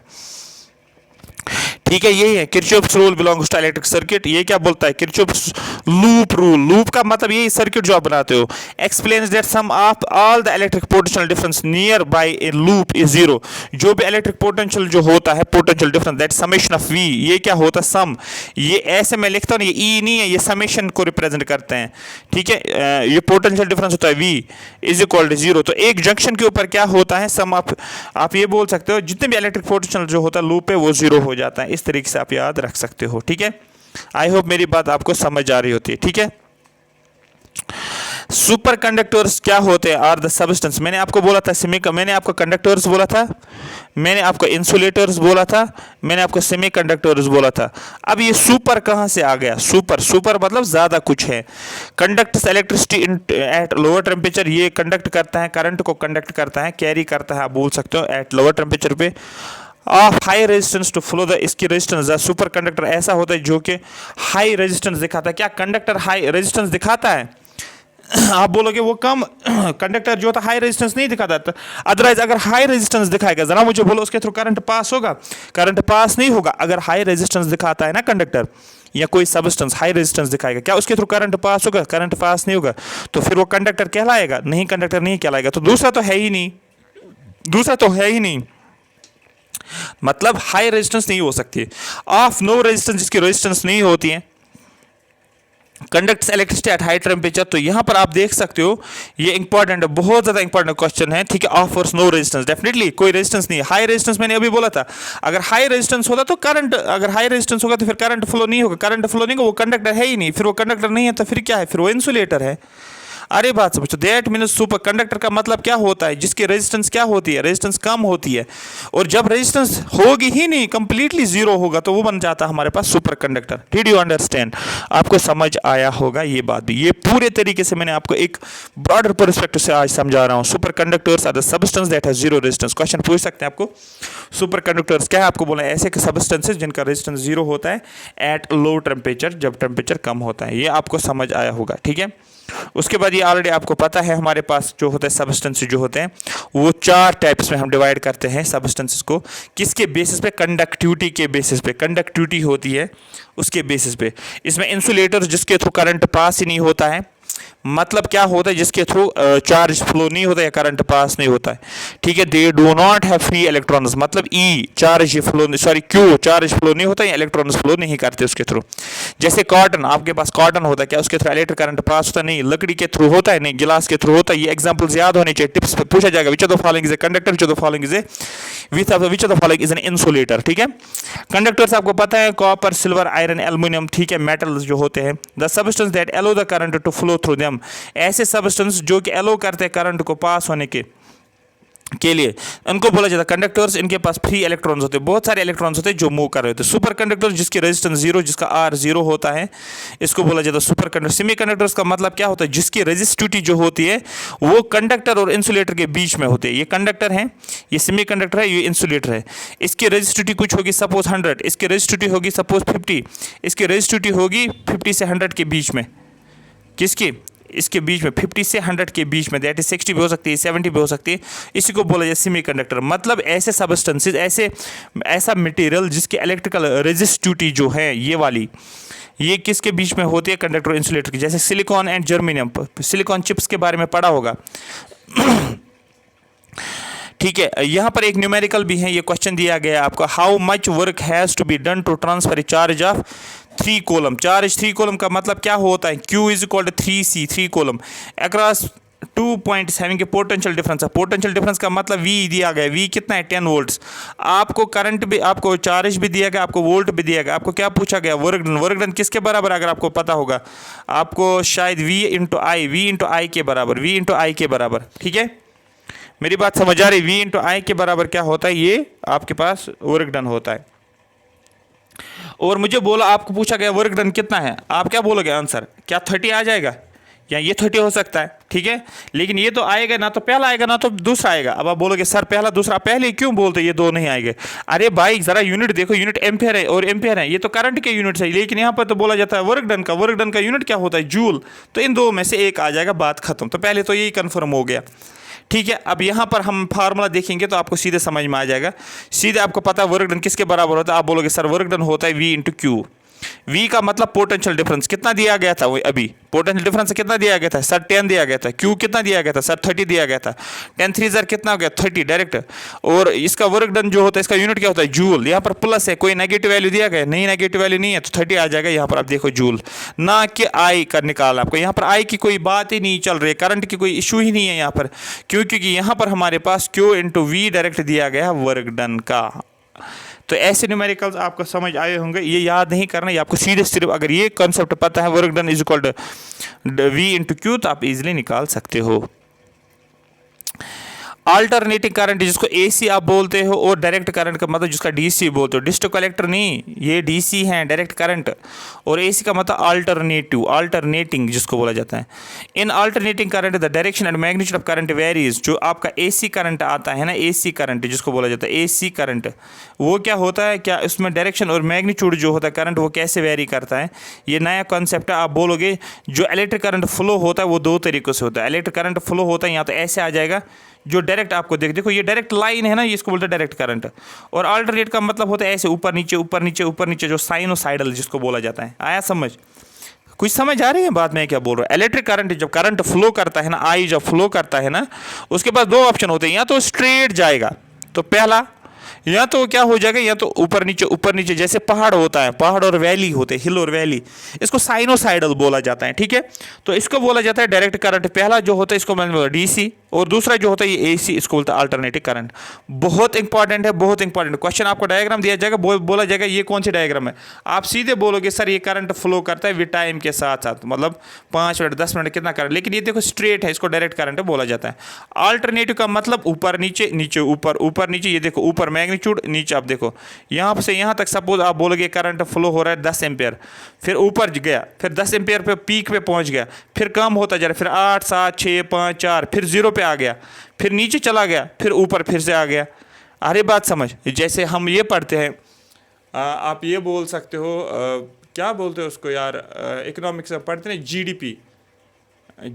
ठीक है, यही है Kirchhoff's rule belongs to electric circuit. ये क्या बोलता है, किरचॉफ्स लूप रूल, लूप का मतलब यही सर्किट जो आप बनाते हो, explains that sum of all the electric potential difference near by a loop is zero. जो भी इलेक्ट्रिक पोटेंशियल जो होता है, potential difference, that summation of V, ये क्या होता है, सम, ये ऐसे मैं लिखता हूँ, ये ई नहीं है, ये समेशन को रिप्रेजेंट करते हैं, ठीक है, ये पोटेंशियल डिफरेंस होता है V is equal to zero. तो एक जंक्शन के ऊपर क्या होता है, सम ऑफ, आप ये बोल सकते हो जितने भी इलेक्ट्रिक पोटेंशियल जो होता है लूप पे वो जीरो हो जाता है, इस तरीके से आप याद रख सकते हो। ठीक है, आई होप मेरी बात आपको समझ आ रही होती है। ठीक है, सुपर कंडक्टर्स क्या होते हैं, आर द सब्सटेंस। मैंने आपको बोला था मैंने आपको कंडक्टर्स बोला था, मैंने आपको इंसुलेटर्स बोला था, मैंने आपको सेमीकंडक्टर्स बोला था। अब ये सुपर कहाँ से आ गया, सुपर मतलब ज़्यादा कुछ है। Conducts electricity at lower temperature, ये कंडक्ट करता है, करंट को कंडक्ट करता है, कैरी करता है, आप बोल सकते हो, एट लोअर टेम्परेचर पे। Of high resistance to flow the, इसकी रेजिस्टेंस, सुपर कंडक्टर ऐसा होता है जो कि हाई रेजिस्टेंस दिखाता है। क्या कंडक्टर हाई रेजिस्टेंस दिखाता है? आप बोलोगे वो कम कंडक्टर जो होता है हाई रेजिस्टेंस नहीं दिखाता, अदरवाइज अगर हाई रेजिस्टेंस दिखाएगा, जरा मुझे बोलो उसके थ्रू करंट पास होगा? करंट पास नहीं होगा। अगर हाई रेजिस्टेंस दिखाता है ना कंडक्टर या कोई सबस्टेंस हाई रेजिस्टेंस दिखाएगा, क्या उसके थ्रू करंट पास होगा? करंट पास नहीं होगा, तो फिर वो कंडक्टर कहलाएगा नहीं, कंडक्टर नहीं कहलाएगा। तो दूसरा तो है ही नहीं, दूसरा तो है ही नहीं, मतलब हाई रेजिस्टेंस नहीं हो सकती। ऑफ नो रेजिस्टेंस, जिसकी रेजिस्टेंस नहीं होती है, conducts electricity at high temperature. तो यहां पर आप देख सकते हो, ये इंपॉर्टेंट है, बहुत ज्यादा इंपॉर्टेंट क्वेश्चन है। ठीक है, ऑफर्स नो रेजिस्टेंस, डेफिनेटली कोई रेजिस्टेंस नहीं है। हाई रेजिस्टेंस मैंने अभी बोला था, अगर हाई रेजिस्टेंस होता तो करंट, अगर हाई रेजिस्टेंस होगा तो फिर करंट फ्लो नहीं होगा, करंट फ्लो नहीं होगा, वो कंडक्टर है ही नहीं, फिर वो कंडक्टर नहीं है तो फिर क्या है, फिर वो इंसुलेटर है। अरे बात समझो, दैट मीन्स सुपर कंडक्टर का मतलब क्या होता है, जिसकी रेजिस्टेंस क्या होती है, रेजिस्टेंस कम होती है, और जब रेजिस्टेंस होगी ही नहीं, कंप्लीटली जीरो होगा, तो वो बन जाता है हमारे पास superconductor. Did you understand? आपको समझ आया होगा ये बात भी। ये पूरे तरीके से मैंने आपको एक ब्रॉडर परस्पेक्टिव से आज समझा रहा हूँ। Superconductors are the substance that has zero resistance. Question पूछ सकते हैं आपको, सुपर कंडक्टर्स क्या है, आपको बोला ऐसे के सबस्टेंसेस जिनका रेजिस्टेंस जीरो होता है एट लो टेम्परेचर, जब टेम्परेचर कम होता है। ये आपको समझ आया होगा। ठीक है, उसके बाद ये ऑलरेडी आपको पता है, हमारे पास जो होता है सबस्टेंस जो होते हैं वो चार टाइप्स में हम डिवाइड करते हैं सबस्टेंसेस को। किसके बेसिस पे? कंडक्टिविटी के बेसिस पे। कंडक्टिविटी होती है उसके बेसिस पे। इसमें इंसुलेटर जिसके थ्रू करंट पास ही नहीं होता है, मतलब क्या होता है, जिसके थ्रू चार्ज फ्लो नहीं होता या करंट पास नहीं होता है। ठीक है, they do not have free electrons, मतलब E charge flow, sorry Q charge flow नहीं होता या इलेक्ट्रॉन्स फ्लो नहीं करते उसके थ्रू। जैसे कॉटन, आपके पास कॉटन होता है, क्या उसके थ्रू इलेक्ट्रिक करंट पास होता है? नहीं। लकड़ी के थ्रू होता है? नहीं। गिलास के थ्रू होता है? ये एग्जांपल्स याद होने चाहिए, टिप्स पूछा जाएगा। विच of the following is a conductor, which of the following is a which of the following is an insulator. ठीक है, कंडक्टर्स आपको पता है कॉपर, सिल्वर, आयरन, एल्यूमिनियम। ठीक है, मेटल्स जो होते हैं। The substance that allow the current to flow through them, ऐसे सबस्टेंस जो कि अलो करते हैं करंट को पास होने के, के लिए उनको बोला जाता है कंडक्टर्स। इनके पास फ्री इलेक्ट्रॉन्स होते हैं, बहुत सारे इलेक्ट्रॉन्स होते हैं जो मूव कर रहे होते हैं। सुपर कंडक्टर जिसकी रेजिस्टेंस जीरो, जिसका आर जीरो होता है, इसको बोला जाता है सुपर कंडक्टर। सेमी कंडक्टर्स का मतलब क्या होता है, जिसकी रेजिस्टिविटी जो होती है वो कंडक्टर और इंसुलेटर के बीच में होती है। ये कंडक्टर है, ये सेमी कंडक्टर है, ये इंसुलेटर है। इसकी रेजिस्टिविटी कुछ होगी सपोज 100, इसकी रेजिस्टिविटी होगी सपोज 50, इसकी रेजिस्टिविटी होगी 50 से 100 के बीच में। किसकी? इसके बीच में 50 से 100 के बीच में, दैट इज 60 भी हो सकती है, 70 भी हो सकती है। इसी को बोला जाए सेमी कंडक्टर। मतलब ऐसे सबस्टेंसेस, ऐसा मटेरियल जिसकी इलेक्ट्रिकल रेजिस्टिविटी जो है ये वाली, ये किसके बीच में होती है, कंडक्टर और इंसुलेटर की। जैसे silicon and germanium, silicon chips के बारे में पढ़ा होगा। ठीक है, यहाँ पर एक न्यूमेरिकल भी है, ये क्वेश्चन दिया गया है आपको, how much work has to be done to transfer a charge of 3 coulomb. Charge 3 coulomb का मतलब क्या होता है, Q is equal to 3C 3 coulomb across 2.7 के पोटेंशियल डिफरेंस है। पोटेंशियल डिफरेंस का मतलब V दिया गया, V कितना है 10 वोल्ट्स। आपको करंट भी, आपको चार्ज भी दिया गया, आपको वोल्ट भी दिया गया। आपको क्या पूछा गया, वर्क डन। वर्क डन किसके बराबर, अगर आपको पता होगा आपको शायद V इंटू आई के बराबर, V इंटू आई के बराबर। ठीक है, मेरी बात समझ आ रही? V इंटू आई के बराबर क्या होता है, ये आपके पास वर्क डन होता है। और मुझे बोला, आपको पूछा गया वर्क डन कितना है, आप क्या बोलोगे आंसर, क्या 30 आ जाएगा, या ये 30 हो सकता है। ठीक है, लेकिन ये तो आएगा ना, तो पहला आएगा ना तो दूसरा आएगा। अब आप बोलोगे सर पहला दूसरा, पहले क्यों बोलते ये दो नहीं आएंगे। अरे भाई जरा यूनिट देखो, यूनिट एम्पेयर है और एम्पेयर है, ये तो करंट के यूनिट है, लेकिन यहाँ पर तो बोला जाता है वर्क डन का। वर्क डन का यूनिट क्या होता है, जूल। तो इन दो में से एक आ जाएगा, बात खत्म। तो पहले तो यही कन्फर्म हो गया। ठीक है, अब यहाँ पर हम फार्मूला देखेंगे तो आपको सीधे समझ में आ जाएगा। सीधे आपको पता है वर्क डन किसके बराबर होता है। आप बोलोगे सर वर्क डन होता है V इंटू क्यू। V का मतलब पोटेंशियल डिफरेंस कितना दिया गया था, वो अभी पोटेंशियल डिफरेंस कितना दिया गया था सर, 10 दिया गया था। Q कितना दिया गया था सर, 30 दिया गया था। 10 3 ज़र कितना हो गया, 30 डायरेक्ट। और इसका वर्क डन जो होता है, इसका यूनिट क्या होता है, जूल। यहाँ पर प्लस है, कोई नेगेटिव वैल्यू दिया गया नहीं, नेगेटिव वैल्यू नहीं है, तो 30 आ जाएगा। यहाँ पर आप देखो जूल, ना कि आई का निकाल। आपको यहाँ पर आई की कोई बात ही नहीं चल रही, करंट की कोई इशू ही नहीं है यहाँ पर। क्यों? क्योंकि यहाँ पर हमारे पास Q इंटू V डायरेक्ट दिया गया है वर्क डन का। तो ऐसे न्यूमेरिकल्स आपको समझ आए होंगे, ये याद नहीं करना, ये आपको सीधे सिर्फ अगर ये कॉन्सेप्ट पता है work done is equal to V into Q, तो आप इजीली निकाल सकते हो। अल्टरनेटिंग करंट जिसको AC आप बोलते हो, और डायरेक्ट करंट का मतलब जिसका DC बोलते हो। डिस्ट्रिक्ट कलेक्टर नहीं, ये DC है डायरेक्ट करंट, और AC का मतलब अल्टरनेटिव, अल्टरनेटिंग जिसको बोला जाता है। In alternating current the direction and magnitude of current varies. जो आपका AC करंट आता है ना, AC करंट जिसको बोला जाता है, AC करंट, वो क्या होता है, क्या उसमें डायरेक्शन और मैग्नीट्यूड जो होता है करंट, वो कैसे वेरी करता है, ये नया कॉन्सेप्ट है। आप बोलोगे जो इलेक्ट्रिक करंट फ्लो होता है वो दो तरीक़ों से होता है। इलेक्ट्रिक करंट फ्लो होता है या तो ऐसे आ जाएगा, जो डायरेक्ट आपको देखो ये डायरेक्ट लाइन है ना, ये इसको बोलते हैं डायरेक्ट करंट। और अल्टरनेट का मतलब होता है ऐसे ऊपर नीचे ऊपर नीचे ऊपर नीचे, जो साइनोसाइडल जिसको बोला जाता है। आया समझ? कुछ समझ आ रही है बात मैं क्या बोल रहा हूँ? इलेक्ट्रिक करंट जब करंट फ्लो करता है ना, आई जब फ्लो करता है ना, उसके पास दो ऑप्शन होते हैं, या तो स्ट्रेट जाएगा, तो पहला, या तो क्या हो जाएगा, या तो ऊपर नीचे, जैसे पहाड़ होता है, पहाड़ और वैली होते हैं, हिल और वैली, इसको साइनोसाइडल बोला जाता है। ठीक है, तो इसको बोला जाता है डायरेक्ट करंट। पहला जो होता है इसको मतलब DC, और दूसरा जो होता है ये AC, इसको बोलता है अल्टरनेटिव करंट। बहुत इंपॉर्टेंट है, बहुत इंपॉर्टेंट क्वेश्चन। आपको डायग्राम दिया जाएगा, बोला जाएगा ये कौन सी डायग्राम है, आप सीधे बोलोगे सर ये करंट फ्लो करता है विद टाइम के साथ साथ, मतलब 5 मिनट 10 मिनट कितना करंट, लेकिन ये देखो स्ट्रेट है, इसको डायरेक्ट करंट बोला जाता है। अल्टरनेटिव का मतलब ऊपर नीचे, नीचे ऊपर, ऊपर नीचे, ये देखो ऊपर मैग्नीट्यूड, नीचे आप देखो यहाँ से यहाँ तक। सपोज आप बोलोगे करंट फ्लो हो रहा है 10 एम्पियर, फिर ऊपर गया, फिर 10 एम्पियर पे पीक पे पहुँच गया, फिर कम होता जा रहा है, फिर 8 7 6 5 4, फिर 0 पे आ गया, फिर नीचे चला गया, फिर ऊपर फिर से आ गया। अरे बात समझ? जैसे हम ये पढ़ते हैं, आप ये बोल सकते हो, क्या बोलते हो उसको यार, इकोनॉमिक्स में पढ़ते हैं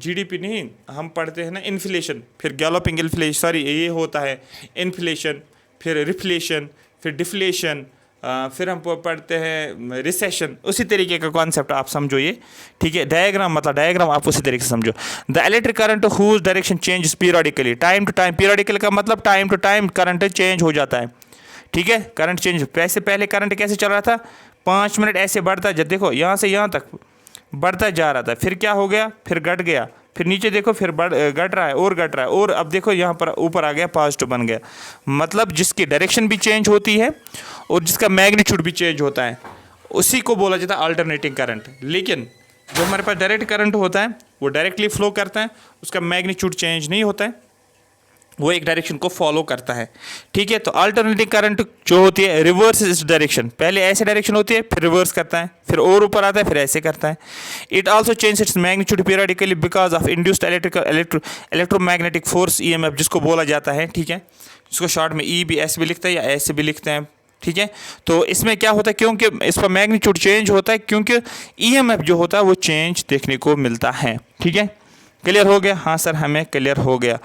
GDP नहीं, हम पढ़ते हैं ना इन्फ्लेशन, फिर गैलोपिंग इन्फ्लेशन, सॉरी ये होता है इन्फ्लेशन, फिर रिफ्लेशन, फिर डिफ्लेशन, फिर हम पढ़ते हैं रिसेशन। उसी तरीके का कॉन्सेप्ट आप समझो ये। ठीक है, डायग्राम मतलब डायग्राम आप उसी तरीके से समझो। The electric current whose direction changes periodically, time to time. Periodical का मतलब time to time current change हो जाता है। ठीक है, करंट चेंज, पैसे पहले करंट कैसे चल रहा था, 5 मिनट ऐसे बढ़ता, जब देखो यहाँ से यहाँ तक बढ़ता जा रहा था, फिर क्या हो गया, फिर घट गया, फिर नीचे देखो फिर घट रहा है और घट रहा है, और अब देखो यहाँ पर ऊपर आ गया, पॉजिटिव बन गया। मतलब जिसकी डायरेक्शन भी चेंज होती है और जिसका मैग्नीट्यूड भी चेंज होता है, उसी को बोला जाता है अल्टरनेटिंग करंट। लेकिन जो हमारे पास डायरेक्ट करंट होता है वो डायरेक्टली फ्लो करता है, उसका मैग्नीट्यूड चेंज नहीं होता है, वो एक डायरेक्शन को फॉलो करता है, ठीक है। तो अल्टरनेटिंग करंट जो होती है रिवर्स इस डायरेक्शन, पहले ऐसे डायरेक्शन होती है फिर रिवर्स करता है, फिर और ऊपर आता है फिर ऐसे करता है। It also change its magnitude periodically because of induced electromagnetic force EMF, जिसको बोला जाता है, ठीक है, जिसको शॉर्ट में ई भी ऐसे भी लिखते हैं या ऐसे भी लिखते हैं, ठीक है। तो इसमें क्या होता है, क्योंकि इस पर मैग्नीट्यूड चेंज होता है, क्योंकि ईएमएफ जो होता है वो चेंज देखने को मिलता है, ठीक है। क्लियर हो गया? हाँ सर हमें क्लियर हो गया।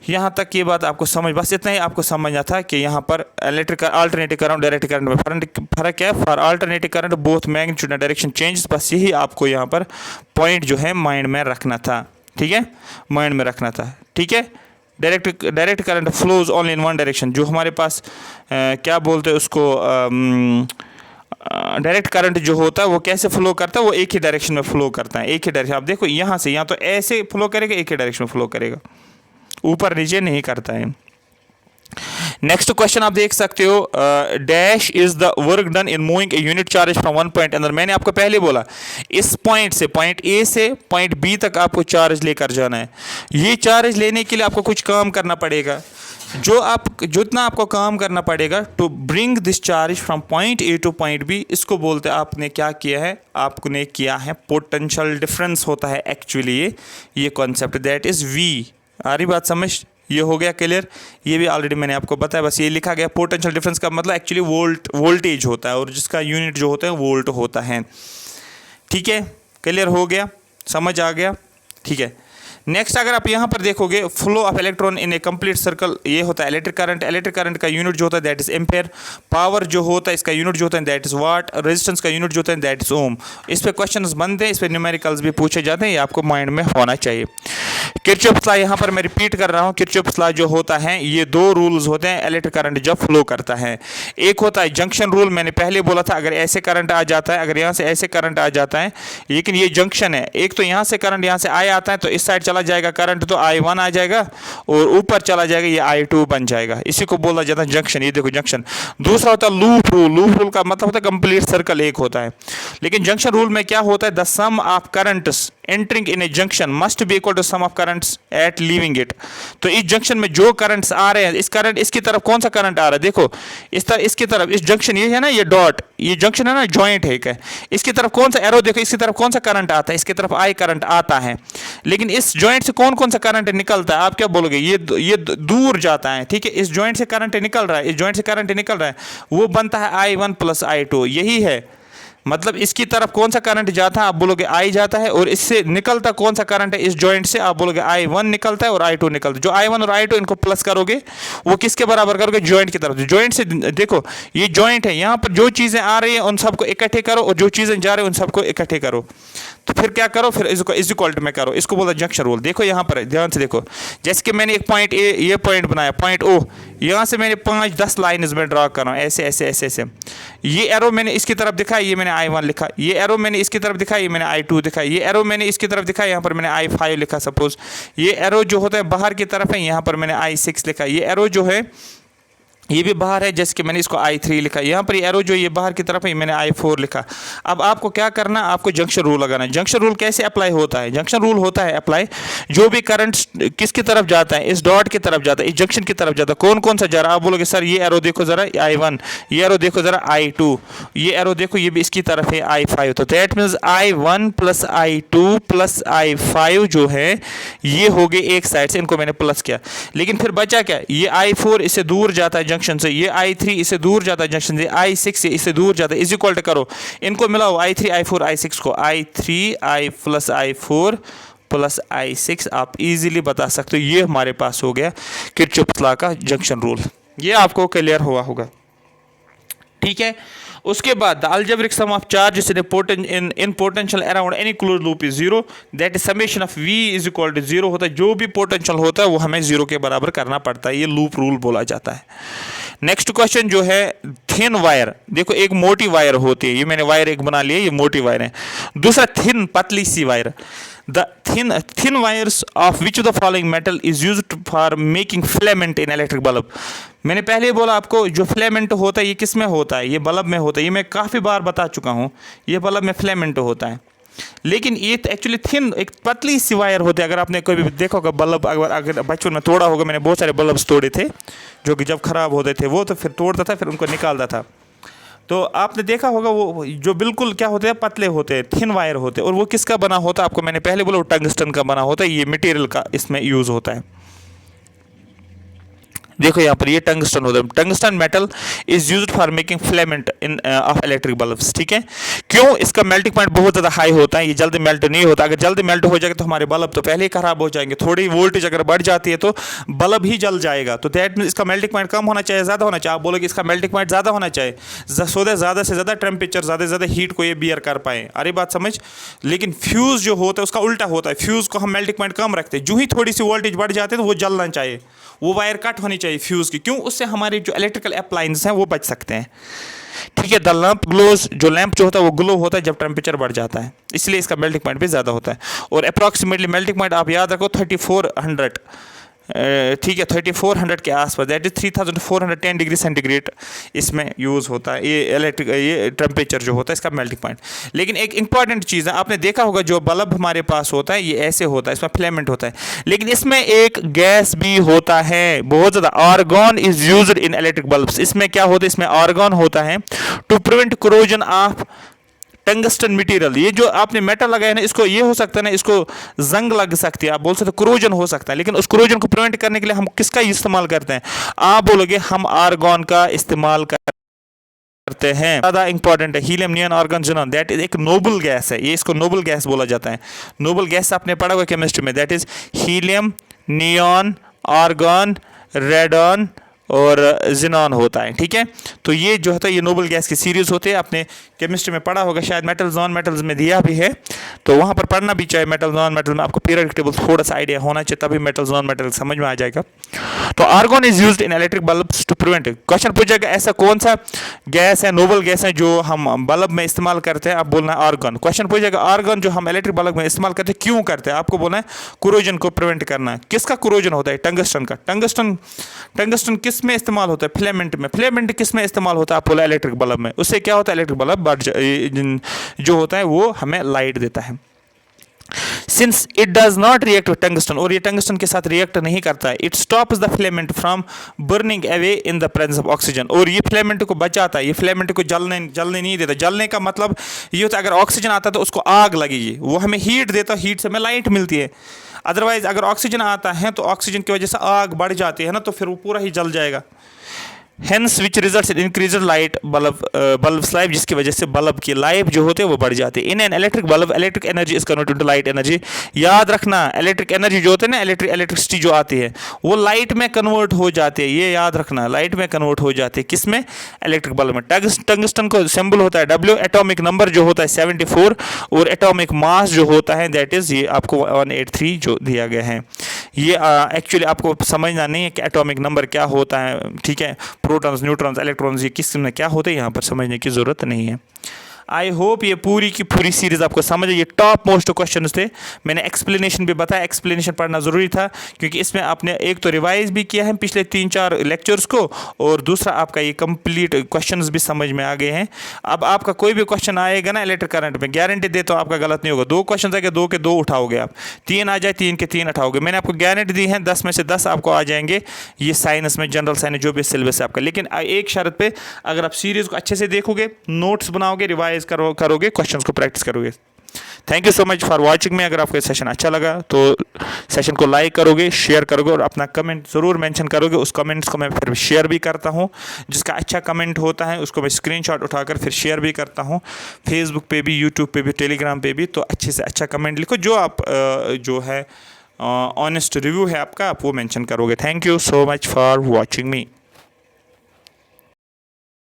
यहाँ तक ये बात आपको समझ, बस इतना ही आपको समझना था कि यहाँ पर electric alternative current direct current में फ़र्क है। For alternative current both magnitude and direction changes, बस यही आपको यहाँ पर पॉइंट जो है माइंड में रखना था, ठीक है, माइंड में रखना था, ठीक है। Direct current flows only in one direction, जो हमारे पास क्या बोलते हैं उसको, डायरेक्ट करंट जो होता है वो कैसे फ्लो करता है, वो एक ही डायरेक्शन में फ्लो करता है, एक ही डायरेक्शन। आप देखो यहाँ से यहाँ तो ऐसे फ्लो करेगा, एक ही डायरेक्शन में फ्लो करेगा, ऊपर नीचे नहीं करता है। नेक्स्ट क्वेश्चन आप देख सकते हो, dash is the work done in moving a unit charge from one point अंदर। मैंने आपको पहले बोला इस पॉइंट से, पॉइंट ए से पॉइंट बी तक आपको चार्ज लेकर जाना है। ये चार्ज लेने के लिए आपको कुछ काम करना पड़ेगा, जितना आपको काम करना पड़ेगा to bring this charge from point A to point B, इसको बोलते हैं, आपने क्या किया है, आपने किया है पोटेंशियल डिफरेंस होता है एक्चुअली ये कॉन्सेप्ट, दैट इज वी। आ रही बात समझ? ये हो गया क्लियर? ये भी ऑलरेडी मैंने आपको बताया, बस ये लिखा गया। पोटेंशियल डिफरेंस का मतलब एक्चुअली वोल्टेज होता है और जिसका यूनिट जो होता है वोल्ट होता है, ठीक है। क्लियर हो गया? समझ आ गया? ठीक है। नेक्स्ट अगर आप यहाँ पर देखोगे, flow of electron in A complete circle, ये होता है इलेक्ट्रिक करंट। इलेक्ट्रिक करंट का यूनिट जो होता है दैट इज एम्पेयर। पावर जो होता है इसका यूनिट जो होता है दैट इज वाट। रेजिस्टेंस का यूनिट जो होता है दैट इज ओम। इस पे क्वेश्चंस बनते हैं, इस पे न्यूमेरिकल्स भी पूछे जाते हैं, ये आपको माइंड में होना चाहिए। किरचॉफ्स लॉ यहाँ पर मैं रिपीट कर रहा हूँ, किरचॉफ्स लॉ जो होता है ये दो रूल्स होते हैं इलेक्ट्रिक करंट जब फ्लो करता है। एक होता है जंक्शन रूल, मैंने पहले बोला था अगर ऐसे करंट आ जाता है, अगर यहाँ से ऐसे करंट आ जाता है, लेकिन ये जंक्शन है, एक तो यहाँ से करंट यहाँ से आई आता है तो इस साइड चला जाएगा करंट, तो I1 आ जाएगा और ऊपर चला जाएगा ये I2 बन जाएगा, इसी को बोला जाता है जंक्शन। ये देखो जंक्शन। दूसरा होता है लूप रूल। लूप रूल का मतलब होता है कंप्लीट सर्कल एक होता है, लेकिन जंक्शन रूल में क्या होता है, the sum of currents entering in a junction must be equal to sum of currents at leaving it. तो इस जंक्शन में जो करंट्स आ रहे हैं, इस करंट इसकी तरफ कौन सा करंट आ रहा है, देखो इस तरह इसकी तरफ, इस जंक्शन ये है ना, ये डॉट, ये जंक्शन है ना, जॉइंट है, इसकी तरफ कौन सा एरो देखो, इसकी तरफ कौन सा करंट आता है, इसकी तरफ आई करंट आता है, लेकिन इस जॉइंट से कौन कौन सा करंट निकलता है, आप क्या बोलोगे, ये दूर जाता है, ठीक है। इस जॉइंट से करंट निकल रहा है, इस जॉइंट से करंट निकल रहा है, वो बनता है I1 प्लस I2, यही है मतलब। इसकी तरफ कौन सा करंट जाता है, आप बोलोगे I जाता है, और इससे निकलता कौन सा करंट है, इस जॉइंट से, आप बोलोगे I1 निकलता है और I2 निकलता है। जो I1 और I2 इनको प्लस करोगे वो किसके बराबर करोगे, जॉइंट की तरफ। जॉइंट से देखो ये जॉइंट है, यहाँ पर जो चीज़ें आ रही हैं उन सबको इकट्ठे करो और जो चीज़ें जा रही हैं उन सबको इकट्ठे करो, तो फिर क्या करो, फिर इसको इज इक्वल टू में करो, इसको बोला जंक्शन रूल। देखो यहाँ पर ध्यान से देखो, जैसे कि मैंने एक पॉइंट ए, ये पॉइंट बनाया, पॉइंट ओ, यहाँ से मैंने 5-10 लाइन इसमें ड्रा कर रहा हूँ, ऐसे ऐसे ऐसे ऐसे। ये एरो मैंने इसकी तरफ दिखाया, ये मैंने I1 लिखा, ये एरो मैंने इसकी तरफ दिखाया, ये मैंने I2 दिखाया, ये एरो मैंने इसकी तरफ दिखाया, यहाँ पर मैंने I5 लिखा सपोज। ये एरो जो होता है बाहर की तरफ है, यहाँ पर मैंने I6 लिखा। ये एरो जो है ये भी बाहर है, जैसे कि मैंने इसको I3 लिखा। यहाँ पर एरो जो ये बाहर की तरफ है, मैंने I4 लिखा। अब आपको क्या करना, आपको जंक्शन रूल लगाना है। जंक्शन रूल कैसे अप्लाई होता है, जंक्शन रूल होता है अप्लाई, जो भी करंट किसकी तरफ जाता है, इस डॉट की तरफ जाता है, इस जंक्शन की तरफ जाता है, कौन कौन सा जा रहा है, आप बोलोगे सर ये एरो देखो जरा I1, ये एरो देखो जरा I2, ये एरो देखो ये भी इसकी तरफ है I5। तो that means I1 plus I2 plus I5 जो है ये हो गए एक साइड से, इनको मैंने प्लस किया, लेकिन फिर बचा क्या, ये I4 इससे दूर जाता है जंक्शन से, ये I3 इससे दूर जाता है जंक्शन से, I6 से इससे दूर जाता है, इज इक्वल करो, इनको मिलाओ I3 I4 I6 को, I3 I plus I4 plus I6, आप इजीली बता सकते हो। ये हमारे पास हो गया किरचॉफ्स लॉ का जंक्शन रूल। ये आपको क्लियर हुआ होगा, ठीक है। उसके बाद the algebraic sum of charges in potential around any close loop is zero, that is summation of V is equal to zero होता है। जो भी पोटेंशियल होता है वो हमें जीरो के बराबर करना पड़ता है, ये लूप रूल बोला जाता है। नेक्स्ट क्वेश्चन जो है थिन वायर, देखो एक मोटी वायर होती है, ये मैंने वायर एक बना लिया, ये मोटी वायर है। दूसरा थिन पतली सी wire, the thin wires of which of the following metal is used for making filament in electric bulb. मैंने पहले ही बोला आपको जो फिलामेंट होता है ये किस में होता है, ये बल्ब में होता है, ये मैं काफ़ी बार बता चुका हूँ, ये बल्ब में फिलामेंट होता है। लेकिन ये तो एक्चुअली थिन एक पतली सी वायर होती है। अगर आपने कभी देखा होगा बल्ब, अगर बचपन में तोड़ा होगा, मैंने बहुत सारे बल्ब्स तोड़े थे जो कि जब ख़राब होते थे वो तो फिर तोड़ता था, फिर उनको निकालता था। तो आपने देखा होगा वो जो बिल्कुल क्या होते हैं, पतले होते हैं, थिन वायर होते हैं। और वो किसका बना होता है, आपको मैंने पहले बोला वो टंगस्टन का बना होता है। ये मटेरियल का इसमें यूज़ होता है। देखो यहाँ पर ये टंगस्टन होता है। Tungsten metal is used for making filament in of electric bulbs. ठीक है, क्यों? इसका मेल्टिंग पॉइंट बहुत ज़्यादा हाई होता है, ये जल्दी मेल्ट नहीं होता। अगर जल्दी मेल्ट हो जाएगा तो हमारे बल्ब तो पहले ही खराब हो जाएंगे। थोड़ी वोल्टेज अगर बढ़ जाती है तो बल्ब ही जल जाएगा। तो दैट मीन इसका मेल्टिंग पॉइंट कम होना चाहिए, ज़्यादा होना चाहिए? आप बोलोगे इसका मेल्टिंग पॉइंट ज़्यादा होना चाहिए, सो दैट ज़्यादा से ज़्यादा टेम्परेचर, ज़्यादा से ज़्यादा हीट को ये बियर कर पाए। अरे बात समझ। लेकिन फ्यूज़ जो होता है उसका उल्टा होता है। फ्यूज़ को हम मेल्टिंग पॉइंट कम रखते हैं, जो ही थोड़ी सी वोल्टेज बढ़ जाती है तो वो जलना चाहिए, वो वायर कट होनी चाहिए फ्यूज़ की। क्यों? उससे हमारे जो इलेक्ट्रिकल अप्लायंस हैं वो बच सकते हैं। ठीक है, द लैंप ग्लोज, जो लैंप जो होता है वो ग्लो होता है जब टेम्परेचर बढ़ जाता है, इसलिए इसका मेल्टिंग पॉइंट भी ज़्यादा होता है। और अप्रॉक्सीमेटली मेल्टिंग पॉइंट आप याद रखो 3400, ठीक है, 3400 के आसपास, दैट इज 3410 डिग्री सेंटीग्रेड इसमें यूज़ होता है ये टेम्परेचर जो होता है इसका मेल्टिंग पॉइंट। लेकिन एक इंपॉर्टेंट चीज़ है, आपने देखा होगा जो बल्ब हमारे पास होता है ये ऐसे होता है, इसमें फिलामेंट होता है, लेकिन इसमें एक गैस भी होता है बहुत ज़्यादा। Argon is used in electric bulbs. इसमें क्या होता है, इसमें आर्गॉन होता है to prevent corrosion of tungsten material. ये जो आपने मेटल लगाया है ना, इसको ये हो सकता है ना, इसको जंग लग सकती है, आप बोल सकते हो क्रोजन हो सकता है। लेकिन उस क्रोजन को प्रिवेंट करने के लिए हम किसका इस्तेमाल करते हैं? आप बोलोगे हम आर्गॉन का इस्तेमाल करते हैं। ज़्यादा इंपॉर्टेंट है helium, neon, argon, xenon. That is एक नोबल गैस है, ये इसको नोबल गैस बोला जाता है। नोबल गैस आपने पढ़ा हुआ केमिस्ट्री में, that is helium, neon, argon, radon और जिनॉन होता है। ठीक है, तो ये जो होता है ये नोबल गैस की सीरीज होते हैं। आपने केमिस्ट्री में पढ़ा होगा शायद, मेटल्स नॉन मेटल्स में दिया भी है, तो वहाँ पर पढ़ना भी चाहिए। मेटल नॉन मेटल में आपको पीरियोडिक टेबल थोड़ा सा आइडिया होना चाहिए, तभी मेटल्स नॉन मेटल समझ में आ जाएगा। तो argon is used in electric bulbs to prevent. Question पूछेगा ऐसा कौन सा गैस है, नोबल गैस है जो हम बल्ब में इस्तेमाल करते हैं, आप बोलना है आर्गन। क्वेश्चन पूछेगा आर्गन जो हम इलेक्ट्रिक बल्ब में इस्तेमाल करते हैं क्यों करते हैं, आपको बोलना है कोरोजन को प्रिवेंट करना है। किसका कोरोजन होता है? टंगस्टन का। टंगस्टन किस में इस्तेमाल होता है? फिलामेंट में। फिलामेंट किस में इस्तेमाल होता है? आप बोला इलेक्ट्रिक बल्ब में। उससे क्या होता है, इलेक्ट्रिक बल्ब जो होता है वो हमें लाइट देता है। Since it does not react with tungsten, और ये टंगस्टन के साथ रिएक्ट नहीं करता है, it stops the filament from burning away in the presence of oxygen. और ये फिलामेंट को बचाता है, ये फिलामेंट को जलने नहीं देता। जलने का मतलब ये होता है अगर ऑक्सीजन आता है तो उसको आग लगेगी, वो हमें हीट देता है, हीट से हमें लाइट मिलती है। अदरवाइज अगर ऑक्सीजन आता है तो ऑक्सीजन की वजह से आग बढ़ जाती है ना, तो फिर वो पूरा ही जल जाएगा। Hence which results in increase light bulb life, जिसकी वजह से बल्ब की लाइफ जो होती है वो बढ़ जाती है। In an electric bulb electric energy is converted to light energy. याद रखना इलेक्ट्रिक एनर्जी जो होती है ना, इलेक्ट्रिसिटी जो आती है वो लाइट में कन्वर्ट हो जाती है, ये याद रखना, लाइट में कन्वर्ट हो जाती है। किस में? इलेक्ट्रिक बल्ब में। टंगस्टन को सिंबल होता है W, एटॉमिक नंबर जो होता है 74, और एटॉमिक मास जो होता है दैट इज ये आपको 183 जो दिया गया है। ये एक्चुअली आपको समझना नहीं है कि एटॉमिक नंबर क्या होता है, ठीक है, प्रोटॉन्स, न्यूट्रॉन्स, इलेक्ट्रॉन्स ये किस में क्या होते हैं, यहाँ पर समझने की ज़रूरत नहीं है। आई होप ये पूरी की पूरी सीरीज़ आपको समझ है। ये टॉप मोस्ट क्वेश्चन थे, मैंने एक्सप्लेनेशन भी बताया, एक्सप्लेनेशन पढ़ना ज़रूरी था क्योंकि इसमें आपने एक तो रिवाइज भी किया है पिछले 3-4 लेक्चर्स को, और दूसरा आपका ये कंप्लीट क्वेश्चंस भी समझ में आ गए हैं। अब आपका कोई भी क्वेश्चन आएगा ना इलेक्ट्रिक करंट में, गारंटी देता हूँ आपका गलत नहीं होगा। 2 क्वेश्चन आएंगे, 2 के 2 उठाओगे आप, 3 आ जाए 3 के 3 उठाओगे। मैंने आपको गारंटी दी है 10 में से 10 आपको आ जाएंगे ये साइंस में, जनरल साइंस जो भी सिलेबस है आपका। लेकिन एक शर्त पे, अगर आप सीरीज़ को अच्छे से देखोगे, नोट्स बनाओगे, रिवाइज करोगे, क्वेश्चंस को प्रैक्टिस करोगे। Thank you so much for watching me. अगर आपको सेशन अच्छा लगा तो सेशन को लाइक करोगे, शेयर करोगे और अपना कमेंट ज़रूर मेंशन करोगे। उस कमेंट्स को मैं फिर शेयर भी करता हूँ, जिसका अच्छा कमेंट होता है उसको मैं स्क्रीनशॉट उठाकर फिर शेयर भी करता हूँ, फेसबुक पे भी, यूट्यूब पे भी, टेलीग्राम पे भी। तो अच्छे से अच्छा कमेंट लिखो, जो आप जो है ऑनेस्ट रिव्यू है आपका, आप वो मेंशन करोगे। Thank you so much for watching me.